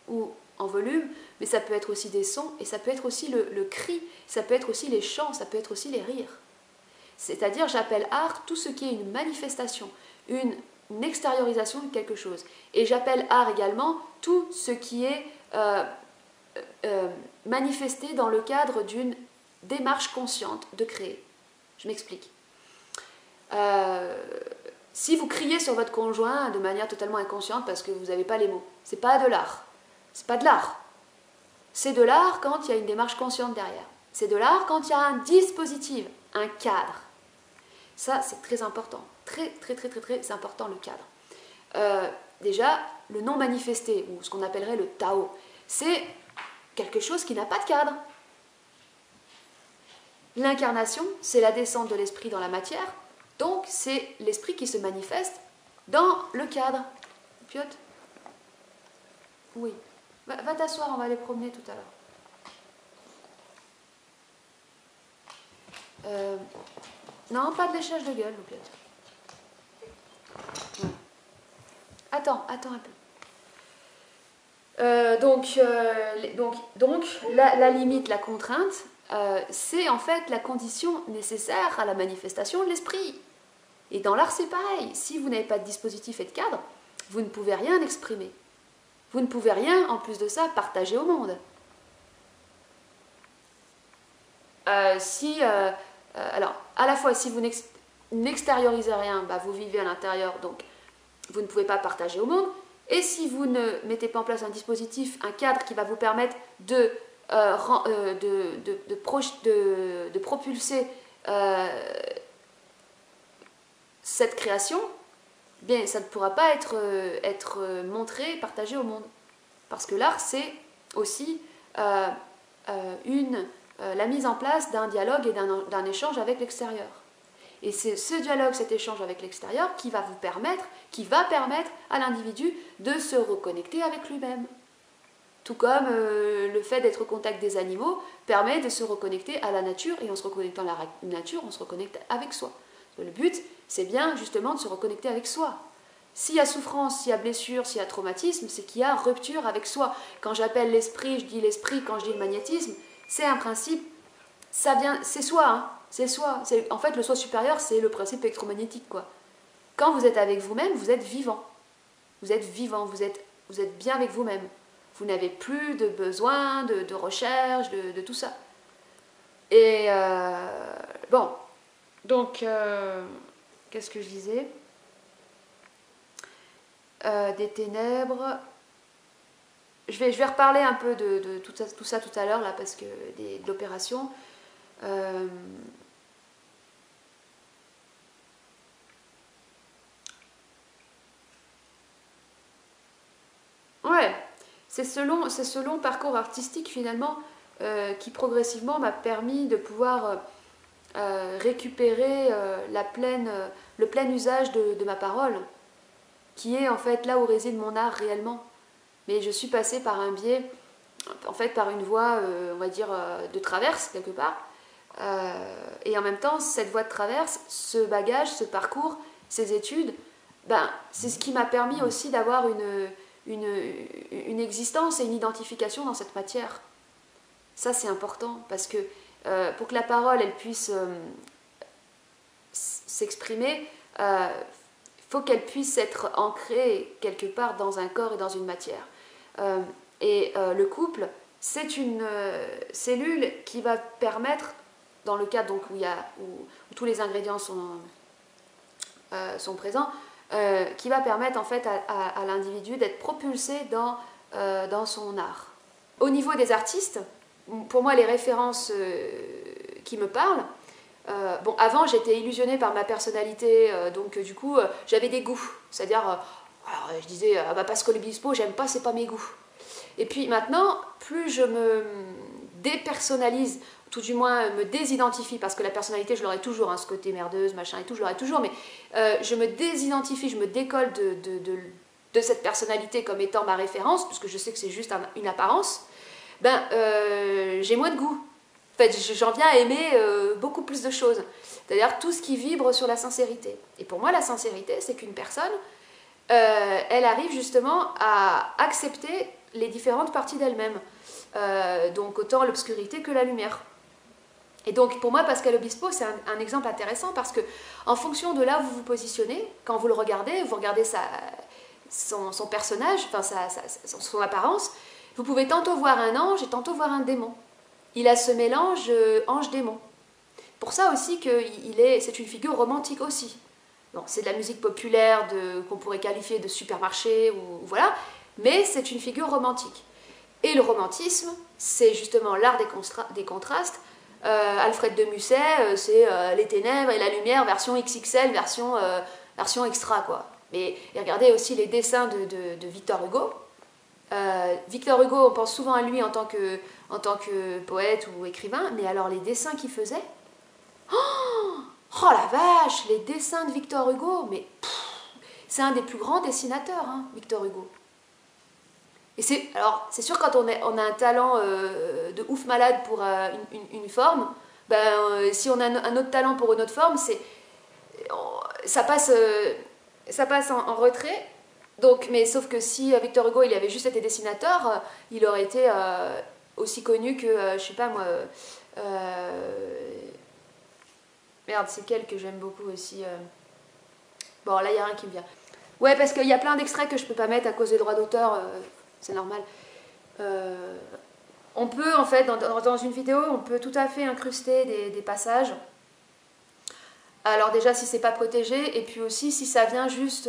ou en volume, mais ça peut être aussi des sons, et ça peut être aussi le cri, ça peut être aussi les chants, ça peut être aussi les rires. C'est-à-dire, j'appelle art tout ce qui est une manifestation, une extériorisation de quelque chose. Et j'appelle art également tout ce qui est manifesté dans le cadre d'une démarche consciente de créer. Je m'explique. Si vous criez sur votre conjoint de manière totalement inconsciente parce que vous n'avez pas les mots, c'est pas de l'art. C'est pas de l'art. C'est de l'art quand il y a une démarche consciente derrière. C'est de l'art quand il y a un dispositif, un cadre. Ça, c'est très important. Très, très, très, très, très important, le cadre. Déjà, le non manifesté, ou ce qu'on appellerait le Tao, c'est quelque chose qui n'a pas de cadre. L'incarnation, c'est la descente de l'esprit dans la matière, donc c'est l'esprit qui se manifeste dans le cadre. Piotr ? Oui. Va t'asseoir, on va aller promener tout à l'heure. Non, pas de léchage de gueule, Piotr. Ouais. Attends un peu. Donc la limite, la contrainte, c'est en fait la condition nécessaire à la manifestation de l'esprit. Et dans l'art, c'est pareil. Si vous n'avez pas de dispositif et de cadre, vous ne pouvez rien exprimer. Vous ne pouvez rien, en plus de ça, partager au monde. Alors, à la fois, si vous n'extériorisez rien, bah, vous vivez à l'intérieur, donc vous ne pouvez pas partager au monde. Et si vous ne mettez pas en place un dispositif, un cadre qui va vous permettre de propulser cette création, bien, ça ne pourra pas être montré, partagé au monde. Parce que l'art, c'est aussi la mise en place d'un dialogue et d'un échange avec l'extérieur. Et c'est ce dialogue, cet échange avec l'extérieur qui va permettre à l'individu de se reconnecter avec lui-même. Tout comme le fait d'être au contact des animaux permet de se reconnecter à la nature, et en se reconnectant à la nature, on se reconnecte avec soi. Le but, c'est bien justement de se reconnecter avec soi. S'il y a souffrance, s'il y a blessure, s'il y a traumatisme, c'est qu'il y a rupture avec soi. Quand j'appelle l'esprit, je dis l'esprit, quand je dis le magnétisme, c'est un principe, ça vient, c'est soi, hein. C'est soi. En fait, le soi supérieur, c'est le principe électromagnétique, quoi. Quand vous êtes avec vous-même, vous êtes vivant. Vous êtes vivant, vous êtes bien avec vous-même. Vous n'avez plus de besoin, de recherche, de tout ça. Et bon, donc, qu'est-ce que je disais ? Des ténèbres. Je vais reparler un peu de tout ça tout à l'heure, là, parce que de l'opération. Ouais, c'est ce long parcours artistique finalement qui progressivement m'a permis de pouvoir récupérer le plein usage de ma parole, qui est en fait là où réside mon art réellement. Mais je suis passée par un biais, en fait par une voie, on va dire, de traverse quelque part. Et en même temps, cette voie de traverse, ce bagage, ce parcours, ces études, ben, c'est ce qui m'a permis aussi d'avoir une existence et une identification dans cette matière. Ça, c'est important, parce que pour que la parole elle puisse s'exprimer, faut qu'elle puisse être ancrée quelque part dans un corps et dans une matière. Le couple, c'est une cellule qui va permettre, dans le cas donc, où tous les ingrédients sont présents, qui va permettre en fait à l'individu d'être propulsé dans son art. Au niveau des artistes, pour moi les références qui me parlent, bon, avant j'étais illusionnée par ma personnalité, donc du coup j'avais des goûts, c'est-à-dire alors, je disais Pascal Obispo, j'aime pas, c'est pas mes goûts. Et puis maintenant, plus je me dépersonnalise, tout du moins me désidentifie, parce que la personnalité je l'aurai toujours, hein, ce côté merdeuse, machin et tout, je l'aurai toujours, mais je me désidentifie, je me décolle de cette personnalité comme étant ma référence, puisque je sais que c'est juste une apparence, j'ai moins de goût. En fait, j'en viens à aimer beaucoup plus de choses. C'est-à-dire tout ce qui vibre sur la sincérité. Et pour moi, la sincérité, c'est qu'une personne, elle arrive justement à accepter les différentes parties d'elle-même. Donc autant l'obscurité que la lumière. Et donc pour moi, Pascal Obispo, c'est un exemple intéressant parce que en fonction de là où vous vous positionnez, quand vous le regardez, vous regardez son personnage, enfin son apparence, vous pouvez tantôt voir un ange et tantôt voir un démon. Il a ce mélange ange-démon. Pour ça aussi que c'est une figure romantique aussi. Bon, c'est de la musique populaire qu'on pourrait qualifier de supermarché, ou voilà, mais c'est une figure romantique. Et le romantisme, c'est justement l'art des contrastes. Alfred de Musset, c'est les ténèbres et la lumière, version XXL, version extra, quoi. Et regardez aussi les dessins de Victor Hugo. Victor Hugo, on pense souvent à lui en tant que poète ou écrivain, mais alors les dessins qu'il faisait, oh la vache, les dessins de Victor Hugo, mais c'est un des plus grands dessinateurs, hein, Victor Hugo. Et c'est sûr, quand on a un talent de ouf malade pour une forme, si on a un autre talent pour une autre forme, ça passe en retrait. Donc, mais sauf que si Victor Hugo il avait juste été dessinateur, il aurait été aussi connu que, je sais pas moi, merde, c'est quel que j'aime beaucoup aussi. Bon, là, il n'y a rien qui me vient. Ouais, parce qu'il y a plein d'extraits que je peux pas mettre à cause des droits d'auteur, c'est normal. On peut, en fait, dans une vidéo, on peut tout à fait incruster des passages. Alors déjà, si c'est pas protégé, et puis aussi si ça vient juste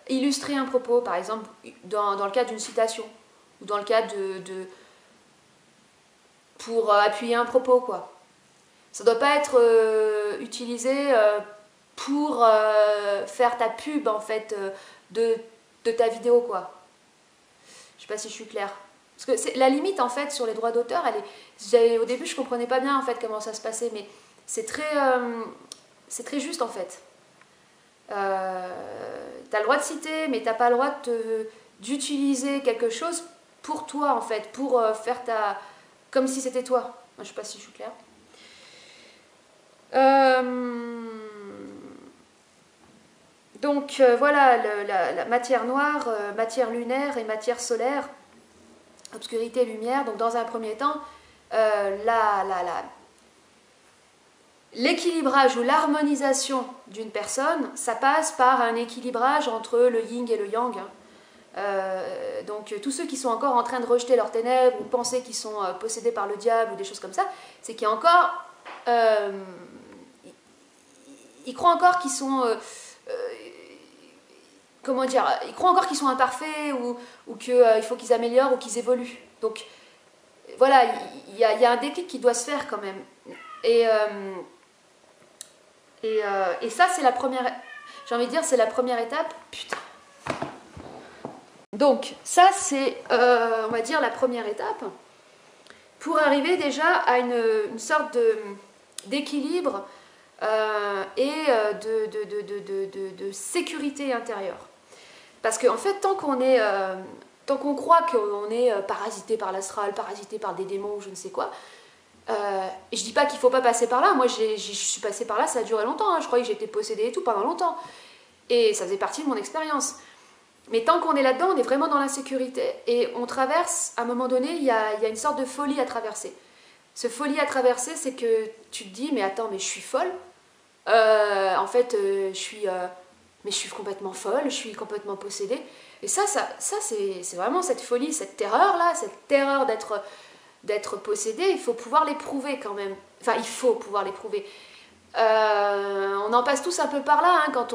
illustrer un propos, par exemple, dans le cadre d'une citation, ou dans le cadre pour appuyer un propos, quoi. Ça doit pas être utilisé pour faire ta pub, en fait, de ta vidéo, quoi. Je sais pas si je suis claire. Parce que la limite, en fait, sur les droits d'auteur, au début, je comprenais pas bien, en fait, comment ça se passait, mais c'est très juste, en fait. T'as le droit de citer, mais t'as pas le droit d'utiliser quelque chose pour toi, en fait, pour faire comme si c'était toi. Moi, je sais pas si je suis claire. Donc voilà, la matière noire, matière lunaire et matière solaire, obscurité et lumière. Donc dans un premier temps, l'équilibrage ou l'harmonisation d'une personne, ça passe par un équilibrage entre le yin et le yang. Donc tous ceux qui sont encore en train de rejeter leurs ténèbres ou penser qu'ils sont possédés par le diable ou des choses comme ça, c'est qu'il y a encore... ils croient encore qu'ils sont... comment dire, ils croient encore qu'ils sont imparfaits ou qu'il faut qu'ils améliorent ou qu'ils évoluent. Donc voilà, il y a un déclic qui doit se faire quand même. Et ça, c'est la première, j'ai envie de dire, c'est la première étape. Putain. Donc ça, c'est, on va dire, la première étape pour arriver déjà à une sorte d'équilibre et de sécurité intérieure. Parce qu'en fait, tant qu'on croit qu'on est parasité par l'astral, parasité par des démons ou je ne sais quoi, et je dis pas qu'il faut pas passer par là, moi je suis passée par là, ça a duré longtemps, hein. Je croyais que j'étais possédée et tout pendant longtemps. Et ça faisait partie de mon expérience. Mais tant qu'on est là-dedans, on est vraiment dans l'insécurité et on traverse, à un moment donné, il y a une sorte de folie à traverser. Ce folie à traverser, c'est que tu te dis, mais attends, mais je suis folle. En fait, mais je suis complètement folle, je suis complètement possédée. Et ça c'est vraiment cette folie, cette terreur-là, cette terreur d'être possédé, il faut pouvoir l'éprouver quand même. Enfin, il faut pouvoir l'éprouver. On en passe tous un peu par là, hein, quand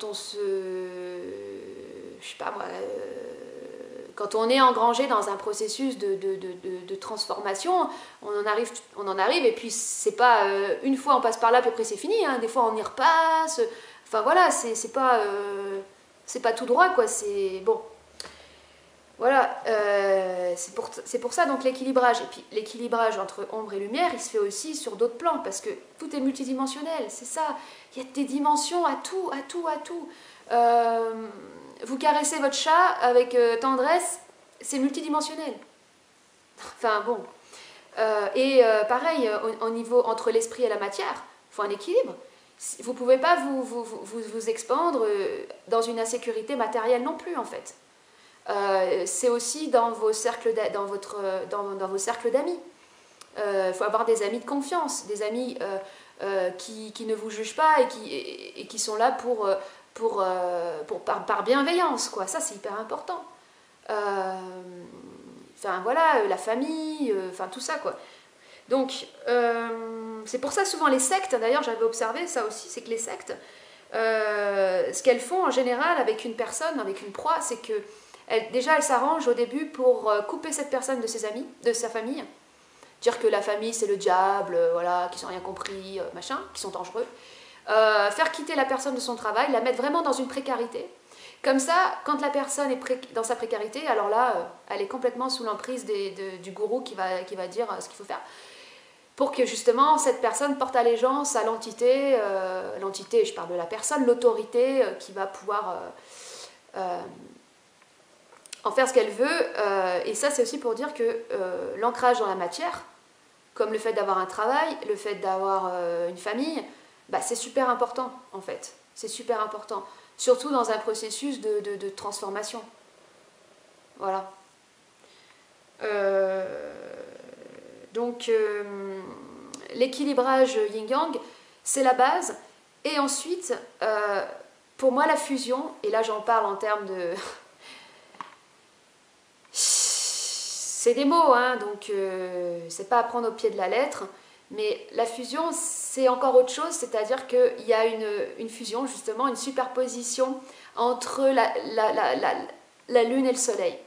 on se... Je sais pas moi... quand on est engrangé dans un processus de transformation, on en arrive et puis c'est pas une fois on passe par là puis après c'est fini, hein, des fois on y repasse, enfin voilà, c'est pas tout droit quoi, c'est bon. Voilà, c'est pour ça donc l'équilibrage. Et puis l'équilibrage entre ombre et lumière, il se fait aussi sur d'autres plans, parce que tout est multidimensionnel, c'est ça. Il y a des dimensions à tout, à tout, à tout. Vous caressez votre chat avec tendresse, c'est multidimensionnel. Enfin bon. Pareil, au niveau entre l'esprit et la matière, il faut un équilibre. Vous ne pouvez pas vous expandre dans une insécurité matérielle non plus, en fait. C'est aussi dans vos cercles dans vos cercles d'amis. Il faut avoir des amis de confiance, des amis qui ne vous jugent pas et qui sont là par bienveillance, quoi. Ça, c'est hyper important. Enfin, voilà, la famille, enfin, tout ça, quoi. Donc, c'est pour ça, souvent, les sectes, d'ailleurs, j'avais observé ça aussi, c'est que les sectes, ce qu'elles font, en général, avec une personne, avec une proie, c'est que déjà, elle s'arrange au début pour couper cette personne de ses amis, de sa famille. Dire que la famille, c'est le diable, voilà, qui n'ont rien compris, machin, qui sont dangereux. Faire quitter la personne de son travail, la mettre vraiment dans une précarité. Comme ça, quand la personne est dans sa précarité, alors là, elle est complètement sous l'emprise du gourou qui va dire ce qu'il faut faire. Pour que justement, cette personne porte allégeance à l'entité, je parle de la personne, l'autorité qui va pouvoir... en faire ce qu'elle veut, et ça c'est aussi pour dire que l'ancrage dans la matière, comme le fait d'avoir un travail, le fait d'avoir une famille, bah, c'est super important en fait, c'est super important, surtout dans un processus de transformation. Voilà. Donc l'équilibrage yin-yang, c'est la base, et ensuite, pour moi la fusion, et là j'en parle en termes de... C'est des mots, hein, donc c'est pas à prendre au pied de la lettre, mais la fusion, c'est encore autre chose, c'est-à-dire qu'il y a une fusion, justement, une superposition entre la Lune et le Soleil.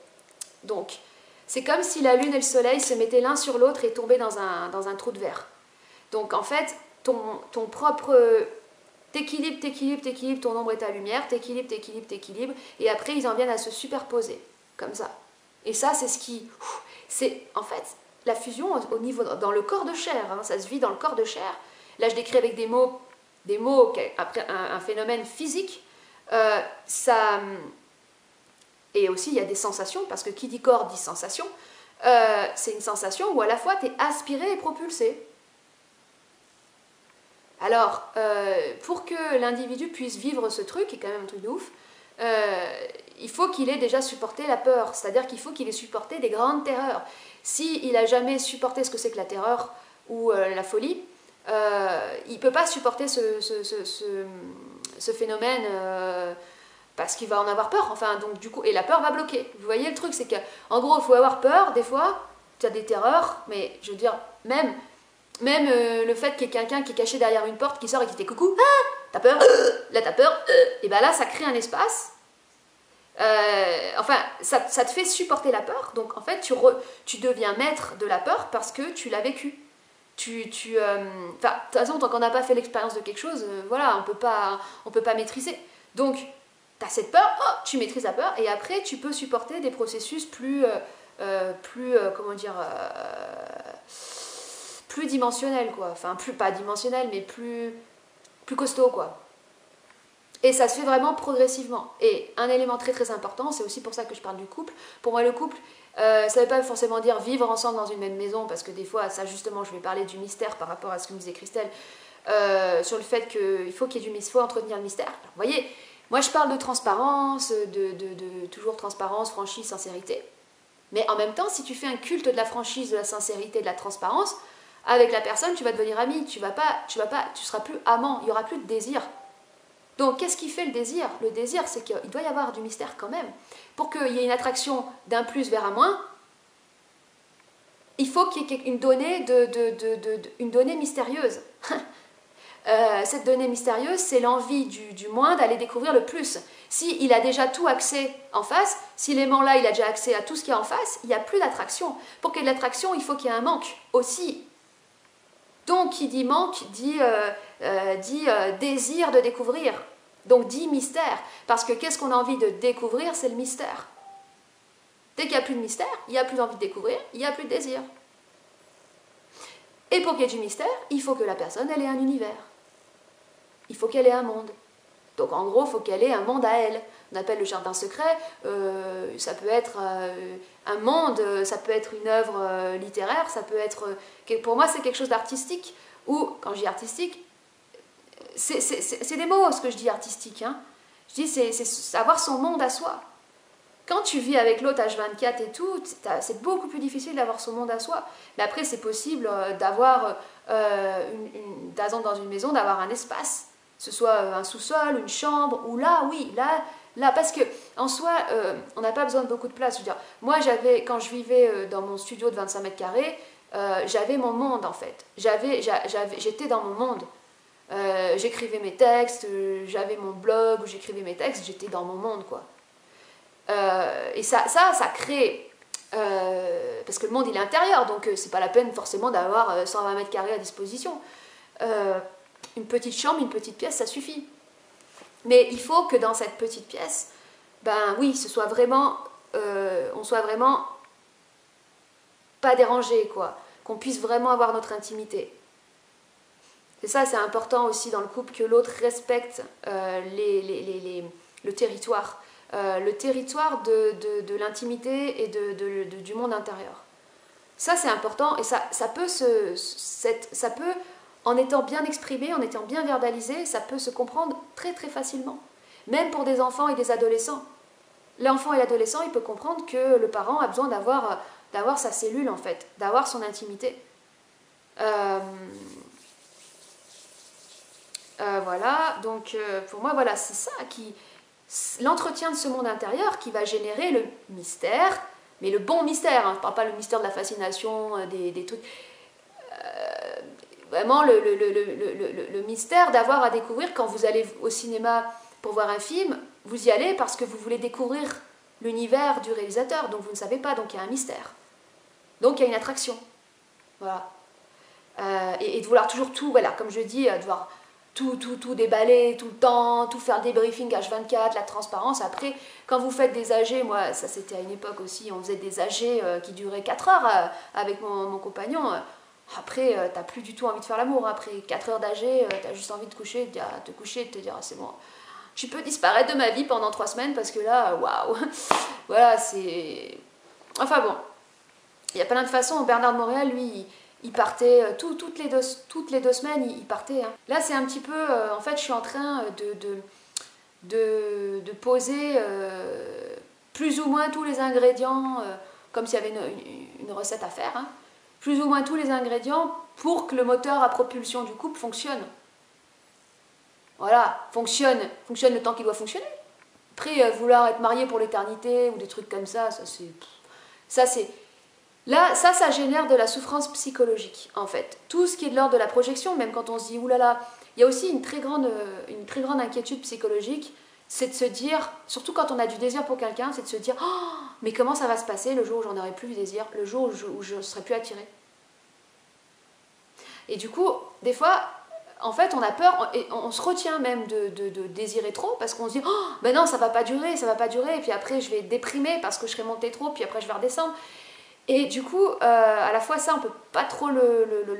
Donc, c'est comme si la Lune et le Soleil se mettaient l'un sur l'autre et tombaient dans un trou de verre. Donc, en fait, ton propre... T'équilibres, ton ombre et ta lumière, t'équilibres, et après, ils en viennent à se superposer, comme ça. Et ça, c'est ce qui... C'est en fait la fusion au niveau, dans le corps de chair, hein, ça se vit dans le corps de chair. Là, je décris avec des mots après un phénomène physique. Et aussi, il y a des sensations, parce que qui dit corps dit sensation. C'est une sensation où à la fois, tu es aspiré et propulsé. Alors, pour que l'individu puisse vivre ce truc, qui est quand même un truc de ouf, il faut qu'il ait déjà supporté la peur, c'est-à-dire qu'il faut qu'il ait supporté des grandes terreurs. S'il n'a jamais supporté ce que c'est que la terreur ou la folie, il ne peut pas supporter ce phénomène parce qu'il va en avoir peur. Enfin, donc, du coup, et la peur va bloquer. Vous voyez le truc, c'est qu'en gros, il faut avoir peur, des fois, tu as des terreurs, mais je veux dire, même le fait qu'il y ait quelqu'un qui est caché derrière une porte, qui sort et qui fait coucou, ah, t'as peur, là t'as peur, et bien là ça crée un espace, enfin ça te fait supporter la peur, donc en fait tu deviens maître de la peur parce que tu l'as vécu. De toute façon, tant qu'on n'a pas fait l'expérience de quelque chose, voilà, on peut pas maîtriser. Donc t'as cette peur, oh, tu maîtrises la peur, et après tu peux supporter des processus plus comment dire, plus dimensionnel, quoi. Enfin, pas dimensionnel, mais plus costaud, quoi. Et ça se fait vraiment progressivement. Et un élément très très important, c'est aussi pour ça que je parle du couple. Pour moi, le couple, ça ne veut pas forcément dire vivre ensemble dans une même maison, parce que des fois, ça justement, je vais parler du mystère par rapport à ce que me disait Christelle, sur le fait qu'il faut qu'il y ait faut entretenir le mystère. Alors, vous voyez, moi je parle de transparence, toujours transparence, franchise, sincérité. Mais en même temps, si tu fais un culte de la franchise, de la sincérité, de la transparence, Avec la personne, tu vas devenir ami, tu seras plus amant, il n'y aura plus de désir. Donc, qu'est-ce qui fait le désir? Le désir, c'est qu'il doit y avoir du mystère quand même. Pour qu'il y ait une attraction d'un plus vers un moins, il faut qu'il y ait une donnée, une donnée mystérieuse. Cette donnée mystérieuse, c'est l'envie du moins d'aller découvrir le plus. S'il a déjà tout accès en face, si l'aimant-là, il a déjà accès à tout ce qu'il y a en face, il n'y a plus d'attraction. Pour qu'il y ait de l'attraction, il faut qu'il y ait un manque aussi. Donc, qui dit manque, dit désir de découvrir. Donc, dit mystère. Parce que qu'est-ce qu'on a envie de découvrir? C'est le mystère. Dès qu'il n'y a plus de mystère, il n'y a plus d'envie de découvrir, il n'y a plus de désir. Et pour qu'il y ait du mystère, il faut que la personne, elle ait un univers. Il faut qu'elle ait un monde. Donc, en gros, il faut qu'elle ait un monde à elle. On appelle le jardin secret, ça peut être un monde, ça peut être une œuvre littéraire, ça peut être... pour moi, c'est quelque chose d'artistique, ou, quand je dis artistique, c'est des mots, ce que je dis artistique. Hein. Je dis, c'est avoir son monde à soi. Quand tu vis avec l'autre H24 et tout, c'est beaucoup plus difficile d'avoir son monde à soi. Mais après, c'est possible d'avoir, dans une maison, d'avoir un espace. Que ce soit un sous-sol, une chambre, ou là, oui, là, parce que en soi, on n'a pas besoin de beaucoup de place. Je veux dire, moi, quand je vivais dans mon studio de 25 mètres carrés, j'avais mon monde en fait. J'étais dans mon monde. J'écrivais mes textes, j'avais mon blog où j'écrivais mes textes, j'étais dans mon monde quoi. Et ça crée. Parce que le monde il est intérieur, donc c'est pas la peine forcément d'avoir 120 mètres carrés à disposition. Une petite chambre, une petite pièce, ça suffit. Mais il faut que dans cette petite pièce, ben oui, on soit vraiment pas dérangé, quoi. Qu'on puisse vraiment avoir notre intimité. Et ça, c'est important aussi dans le couple, que l'autre respecte le territoire. Le territoire de l'intimité et du monde intérieur. Ça, c'est important et ça peut en étant bien exprimé, en étant bien verbalisé, ça peut se comprendre très très facilement. Même pour des enfants et des adolescents. L'enfant et l'adolescent, il peut comprendre que le parent a besoin d'avoir sa cellule, en fait, d'avoir son intimité. Voilà, donc pour moi, voilà, c'est ça l'entretien de ce monde intérieur qui va générer le mystère, mais le bon mystère, hein, je ne parle pas le mystère de la fascination, des trucs... vraiment le mystère d'avoir à découvrir quand vous allez au cinéma pour voir un film, vous y allez parce que vous voulez découvrir l'univers du réalisateur, donc vous ne savez pas, donc il y a un mystère. Donc il y a une attraction. Voilà. Et de vouloir toujours tout, voilà, comme je dis, de voir tout déballer tout le temps, tout faire des briefings H24, la transparence. Après, quand vous faites des AG, moi, ça c'était à une époque aussi, on faisait des AG qui duraient 4 heures avec mon compagnon. Après, t'as plus du tout envie de faire l'amour. Après 4 heures d'AG, t'as juste envie de te coucher et de te dire, ah, c'est bon. Tu peux disparaître de ma vie pendant 3 semaines parce que là, waouh. Voilà, c'est... Enfin bon, il y a plein de façons. Bernard de Montréal, lui, il partait toutes les 2 semaines, il partait. Hein. Là, c'est un petit peu... en fait, je suis en train de poser plus ou moins tous les ingrédients, comme s'il y avait une recette à faire, hein, plus ou moins tous les ingrédients pour que le moteur à propulsion du couple fonctionne. Voilà, fonctionne le temps qu'il doit fonctionner. Après, vouloir être marié pour l'éternité ou des trucs comme ça c'est... Là, ça génère de la souffrance psychologique, en fait. Tout ce qui est de l'ordre de la projection, même quand on se dit, oulala, il y a aussi une très grande inquiétude psychologique, c'est de se dire, surtout quand on a du désir pour quelqu'un, c'est de se dire, oh, mais comment ça va se passer le jour où j'en aurai plus du désir, le jour où je ne serai plus attirée. Et du coup, des fois, en fait, on a peur, et on se retient même de désirer trop, parce qu'on se dit, oh, ben non, ça va pas durer, et puis après, je vais être déprimée parce que je serai montée trop, puis après, je vais redescendre. Et du coup, à la fois ça, on peut pas trop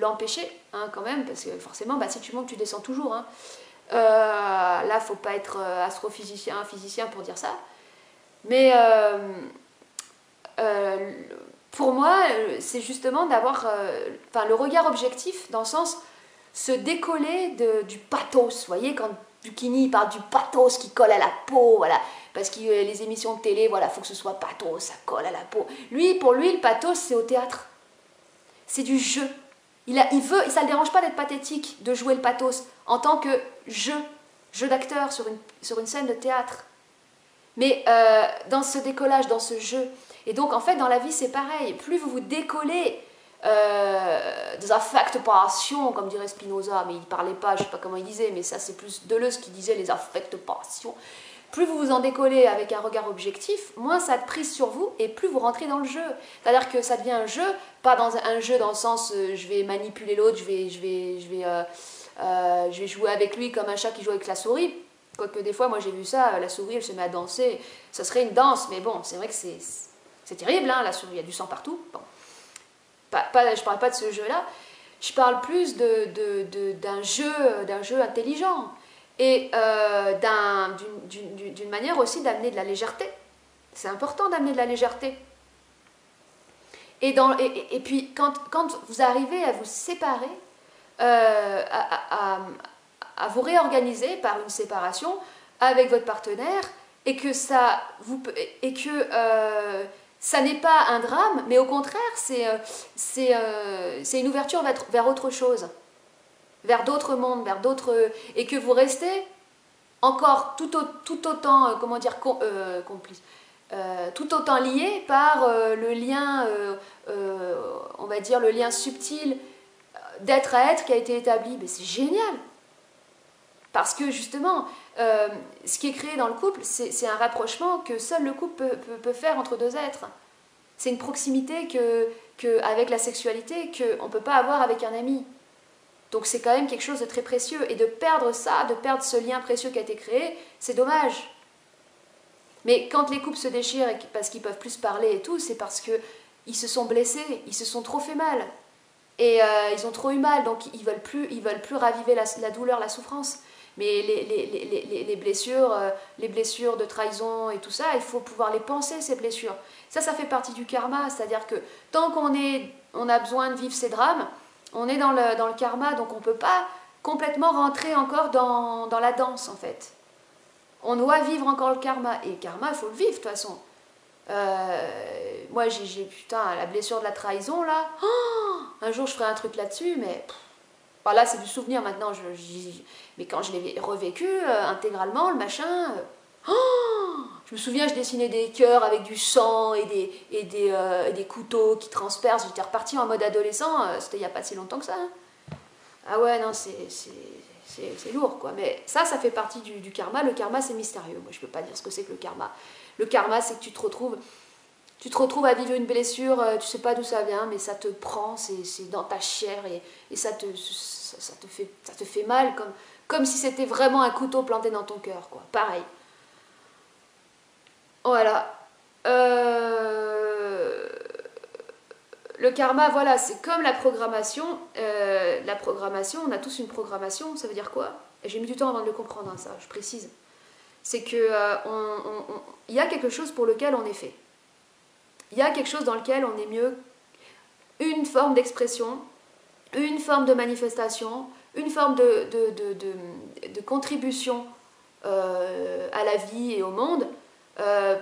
l'empêcher, hein, quand même, parce que forcément, bah, si tu montes, tu descends toujours. Hein. Là, faut pas être astrophysicien, physicien pour dire ça. Mais pour moi, c'est justement d'avoir le regard objectif, dans le sens se décoller du pathos. Vous voyez, quand Lucchini parle du pathos qui colle à la peau, voilà. Parce que les émissions de télé, voilà, faut que ce soit pathos, ça colle à la peau. Pour lui, le pathos, c'est au théâtre. C'est du jeu. Ça ne le dérange pas d'être pathétique, de jouer le pathos en tant que jeu d'acteur sur une scène de théâtre. Mais dans ce décollage, dans ce jeu, et donc en fait dans la vie c'est pareil, plus vous vous décollez des affects passions, comme dirait Spinoza, mais il ne parlait pas, je ne sais pas comment il disait, mais ça c'est plus Deleuze qui disait les affects passions. Plus vous vous en décollez avec un regard objectif, moins ça a de prise sur vous et plus vous rentrez dans le jeu. C'est-à-dire que ça devient un jeu, pas dans un jeu dans le sens je vais manipuler l'autre, je vais jouer avec lui comme un chat qui joue avec la souris. Quoique des fois, moi j'ai vu ça, la souris elle se met à danser, ça serait une danse, mais bon, c'est vrai que c'est terrible, hein, la souris, il y a du sang partout. Bon. Je ne parle pas de ce jeu-là, je parle plus d'un jeu intelligent et d'une manière aussi d'amener de la légèreté. C'est important d'amener de la légèreté. Et puis quand vous arrivez à vous séparer, à vous réorganiser par une séparation avec votre partenaire et que ça n'est pas un drame, mais au contraire, c'est une ouverture vers autre chose, vers d'autres mondes, et que vous restez encore tout autant, comment dire, complice, tout autant lié par le lien, on va dire, le lien subtil d'être à être qui a été établi. Mais c'est génial! Parce que justement, ce qui est créé dans le couple, c'est un rapprochement que seul le couple peut faire entre deux êtres. C'est une proximité avec la sexualité qu'on ne peut pas avoir avec un ami. Donc c'est quand même quelque chose de très précieux. Et de perdre ça, de perdre ce lien précieux qui a été créé, c'est dommage. Mais quand les couples se déchirent parce qu'ils ne peuvent plus se parler et tout, c'est parce qu'ils se sont blessés, ils se sont trop fait mal. Et ils ont trop eu mal, donc ils veulent plus raviver la douleur, la souffrance. Mais les blessures de trahison et tout ça, il faut pouvoir les penser, ces blessures. Ça fait partie du karma, c'est-à-dire que tant qu'on a besoin de vivre ces drames, on est dans le karma, donc on ne peut pas complètement rentrer encore dans la danse, en fait. On doit vivre encore le karma, et le karma, il faut le vivre, de toute façon. Moi, putain, la blessure de la trahison, là, un jour je ferai un truc là-dessus, mais... Enfin, là, c'est du souvenir maintenant, mais quand je l'ai revécu intégralement, le machin... je me souviens, je dessinais des cœurs avec du sang et des couteaux qui transpercent. J'étais repartie en mode adolescent, c'était il n'y a pas si longtemps que ça. Hein. Ah ouais, non, c'est lourd, quoi. Mais ça fait partie du karma. Le karma, c'est mystérieux. Moi, je ne peux pas dire ce que c'est que le karma. Le karma, c'est que tu te retrouves à vivre une blessure, tu ne sais pas d'où ça vient, mais ça te prend, c'est dans ta chair et ça te fait mal, comme si c'était vraiment un couteau planté dans ton cœur, quoi. Pareil. Voilà. Le karma, voilà, c'est comme la programmation. La programmation, on a tous une programmation, ça veut dire quoi? J'ai mis du temps avant de le comprendre, hein, ça, je précise. C'est que y a quelque chose pour lequel on est fait. Il y a quelque chose dans lequel on est mieux. Une forme d'expression, une forme de manifestation, une forme de contribution à la vie et au monde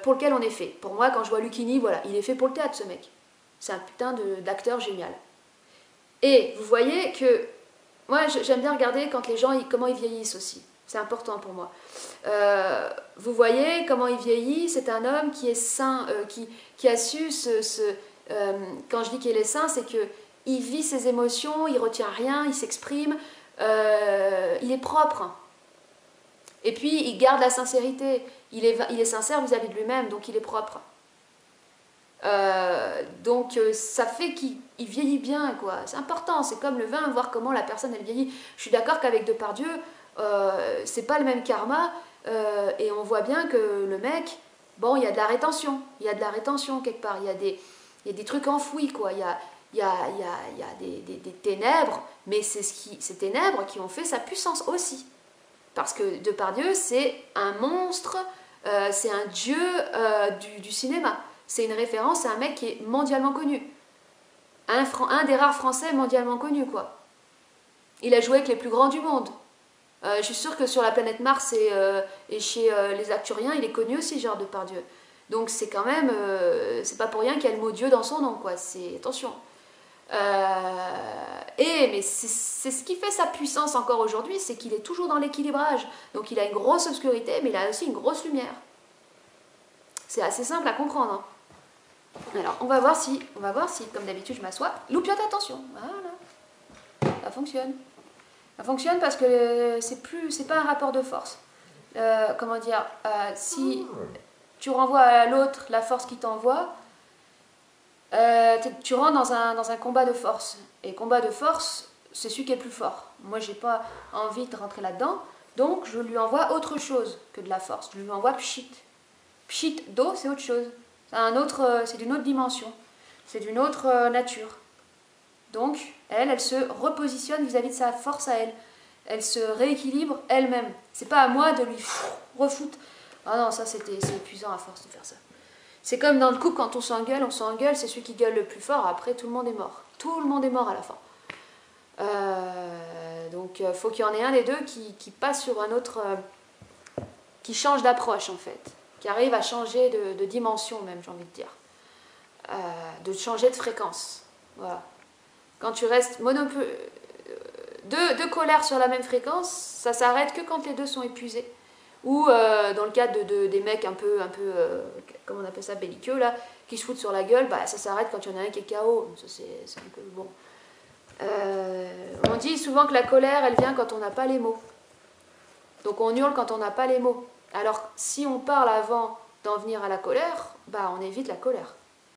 pour lequel on est fait. Pour moi, quand je vois Lucchini, voilà, il est fait pour le théâtre, ce mec. C'est un putain d'acteur génial. Et vous voyez que... Moi, j'aime bien regarder quand les gens, comment ils vieillissent aussi. C'est important pour moi. Vous voyez comment il vieillit. C'est un homme qui est sain, qui a su quand je dis qu'il est sain, c'est qu'il vit ses émotions, il retient rien, il s'exprime, il est propre. Et puis, il garde la sincérité. Il est sincère vis-à-vis de lui-même, donc il est propre. Donc ça fait qu'il vieillit bien, quoi. C'est important, c'est comme le vin, voir comment la personne elle vieillit. Je suis d'accord qu'avec Depardieu, c'est pas le même karma, et on voit bien que le mec, bon, il y a de la rétention, quelque part, il y a des trucs enfouis, quoi. Il y a des ténèbres, mais c'est ces ténèbres qui ont fait sa puissance aussi. Parce que Depardieu, c'est un monstre, c'est un dieu du cinéma. C'est une référence à un mec qui est mondialement connu. Un des rares Français mondialement connus, quoi. Il a joué avec les plus grands du monde. Je suis sûre que sur la planète Mars et chez les Acturiens, il est connu aussi, genre Depardieu. Donc c'est quand même... c'est pas pour rien qu'il y a le mot Dieu dans son nom, quoi. Attention. Mais c'est ce qui fait sa puissance encore aujourd'hui, c'est qu'il est toujours dans l'équilibrage. Donc il a une grosse obscurité, mais il a aussi une grosse lumière. C'est assez simple à comprendre. Hein. Alors, on va voir si, comme d'habitude, je m'assois. Loupiote, attention. Voilà. Ça fonctionne. Ça fonctionne parce que c'est pas un rapport de force. Comment dire, si tu renvoies à l'autre la force qui t'envoie, tu rentres dans un combat de force. Et combat de force, c'est celui qui est le plus fort. Moi, j'ai pas envie de rentrer là-dedans, donc je lui envoie autre chose que de la force. Je lui envoie pshit. Pshit d'eau, c'est autre chose. C'est d'une autre dimension. C'est d'une autre nature. Donc, elle se repositionne vis-à-vis de sa force à elle. Elle se rééquilibre elle-même. C'est pas à moi de lui refoutre. Ah non, ça c'est épuisant à force de faire ça. C'est comme dans le couple, quand on s'engueule, c'est celui qui gueule le plus fort, après tout le monde est mort. Tout le monde est mort à la fin. Donc faut qu'il y en ait un des deux qui passe sur un autre, qui change d'approche en fait, qui arrive à changer de dimension même, j'ai envie de dire. De changer de fréquence. Voilà. Quand tu restes deux colères sur la même fréquence, ça s'arrête que quand les deux sont épuisés. Ou dans le cas des mecs un peu comment on appelle ça, belliqueux, là, qui se foutent sur la gueule, bah, ça s'arrête quand il y en a un qui est KO. Ça, c'est un peu bon. On dit souvent que la colère, elle vient quand on n'a pas les mots. Donc on hurle quand on n'a pas les mots. Alors si on parle avant d'en venir à la colère, bah, on évite la colère.